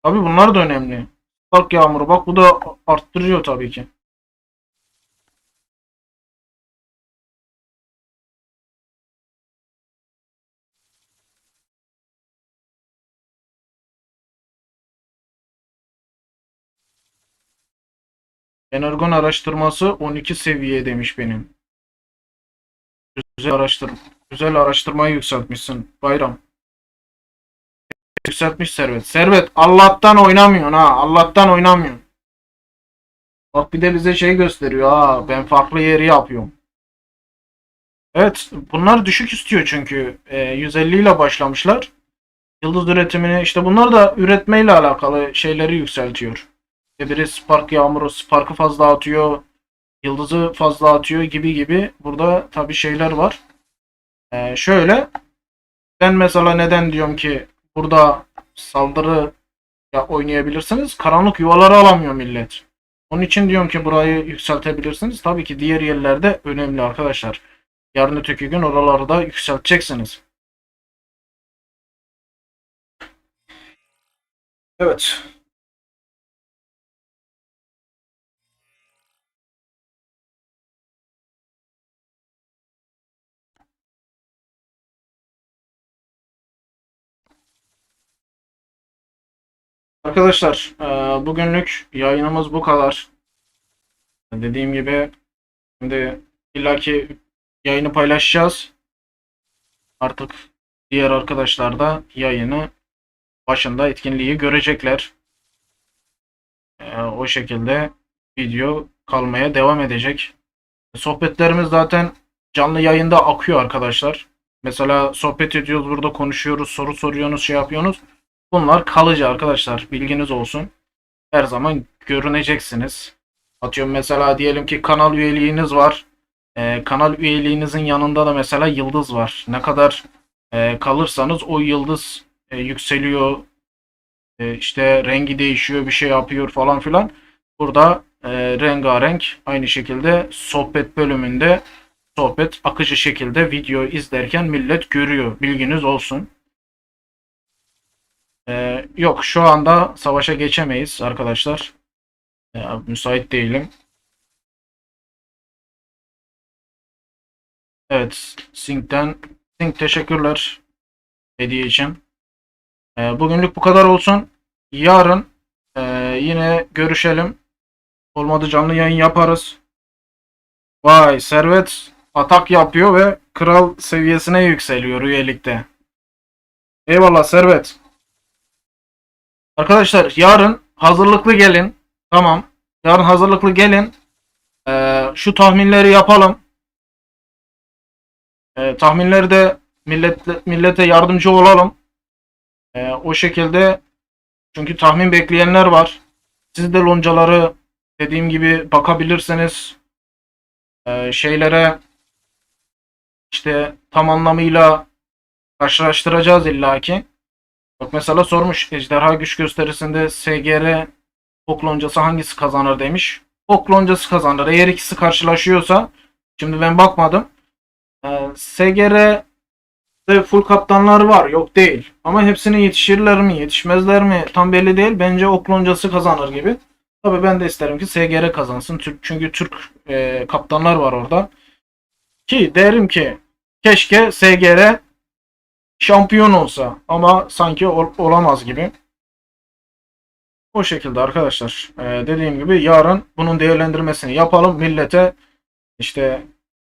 Tabii bunlar da önemli. Bak yağmuru bak bu da arttırıyor tabii ki. Energon araştırması 12 seviye demiş benim. Güzel güzel araştırmayı yükseltmişsin Bayram. Yükseltmiş Servet. Servet Allah'tan oynamıyorsun ha. Allah'tan oynamıyorsun. Bak bir de bize şey gösteriyor ha. Ben farklı yeri yapıyorum. Evet bunlar düşük istiyor çünkü 150 ile başlamışlar. Yıldız üretimini işte bunlar da üretmeyle alakalı şeyleri yükseltiyor. İşte biri Spark yağmuru Spark'ı fazla atıyor. Yıldızı fazla atıyor gibi gibi. Burada tabii şeyler var. Şöyle ben mesela neden diyorum ki burada saldırı ya oynayabilirsiniz. Karanlık yuvaları alamıyor millet. Onun için diyorum ki burayı yükseltebilirsiniz. Tabii ki diğer yerlerde önemli arkadaşlar. Yarın öteki gün oraları da yükselteceksiniz. Evet. Arkadaşlar bugünlük yayınımız bu kadar. Dediğim gibi şimdi illaki yayını paylaşacağız. Artık diğer arkadaşlar da yayını başında etkinliği görecekler. O şekilde video kalmaya devam edecek. Sohbetlerimiz zaten canlı yayında akıyor arkadaşlar. Mesela sohbet ediyoruz burada konuşuyoruz, soru soruyorsunuz, şey yapıyorsunuz. Bunlar kalıcı arkadaşlar. Bilginiz olsun. Her zaman görüneceksiniz. Atıyorum mesela diyelim ki kanal üyeliğiniz var. Kanal üyeliğinizin yanında da mesela yıldız var. Ne kadar kalırsanız o yıldız yükseliyor. İşte rengi değişiyor, bir şey yapıyor falan filan. Burada rengarenk aynı şekilde sohbet bölümünde sohbet akıcı şekilde video izlerken millet görüyor. Bilginiz olsun. Yok şu anda savaşa geçemeyiz arkadaşlar. Müsait değilim. Evet, Sync teşekkürler hediye için. Bugünlük bu kadar olsun. Yarın e, yine görüşelim. Olmadı canlı yayın yaparız. Vay Servet atak yapıyor ve kral seviyesine yükseliyor üyelikte. Eyvallah Servet. Arkadaşlar yarın hazırlıklı gelin. Tamam. Yarın hazırlıklı gelin. Şu tahminleri yapalım. Tahminleri de millete yardımcı olalım. O şekilde çünkü tahmin bekleyenler var. Siz de loncaları dediğim gibi bakabilirsiniz. Şeylere işte tam anlamıyla karşılaştıracağız illaki. Bak mesela sormuş ejderha güç gösterisinde SGR ok loncası hangisi kazanır demiş. Ok loncası kazanır. Eğer ikisi karşılaşıyorsa şimdi ben bakmadım. SGR'de full kaptanlar var. Yok değil. Ama hepsine yetişirler mi yetişmezler mi tam belli değil. Bence ok loncası kazanır gibi. Tabii ben de isterim ki SGR kazansın. Çünkü Türk kaptanlar var orada. Ki derim ki keşke SGR şampiyon olsa ama sanki olamaz gibi. O şekilde arkadaşlar. Dediğim gibi yarın bunun değerlendirmesini yapalım. Millete işte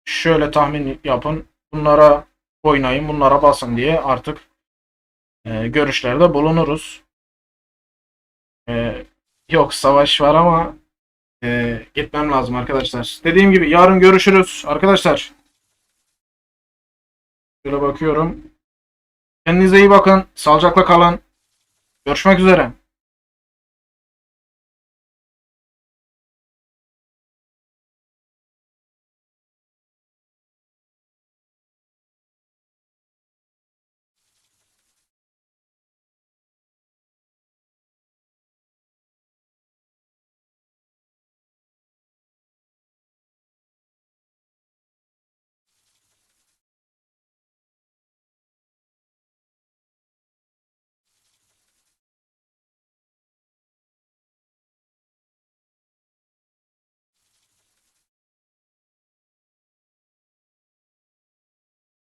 şöyle tahmin yapın. Bunlara oynayın, bunlara basın diye artık görüşlerde bulunuruz. E, Yok savaş var ama gitmem lazım arkadaşlar. Dediğim gibi yarın görüşürüz arkadaşlar. Şöyle bakıyorum. Kendinize iyi bakın. Sağlıcakla kalın. Görüşmek üzere.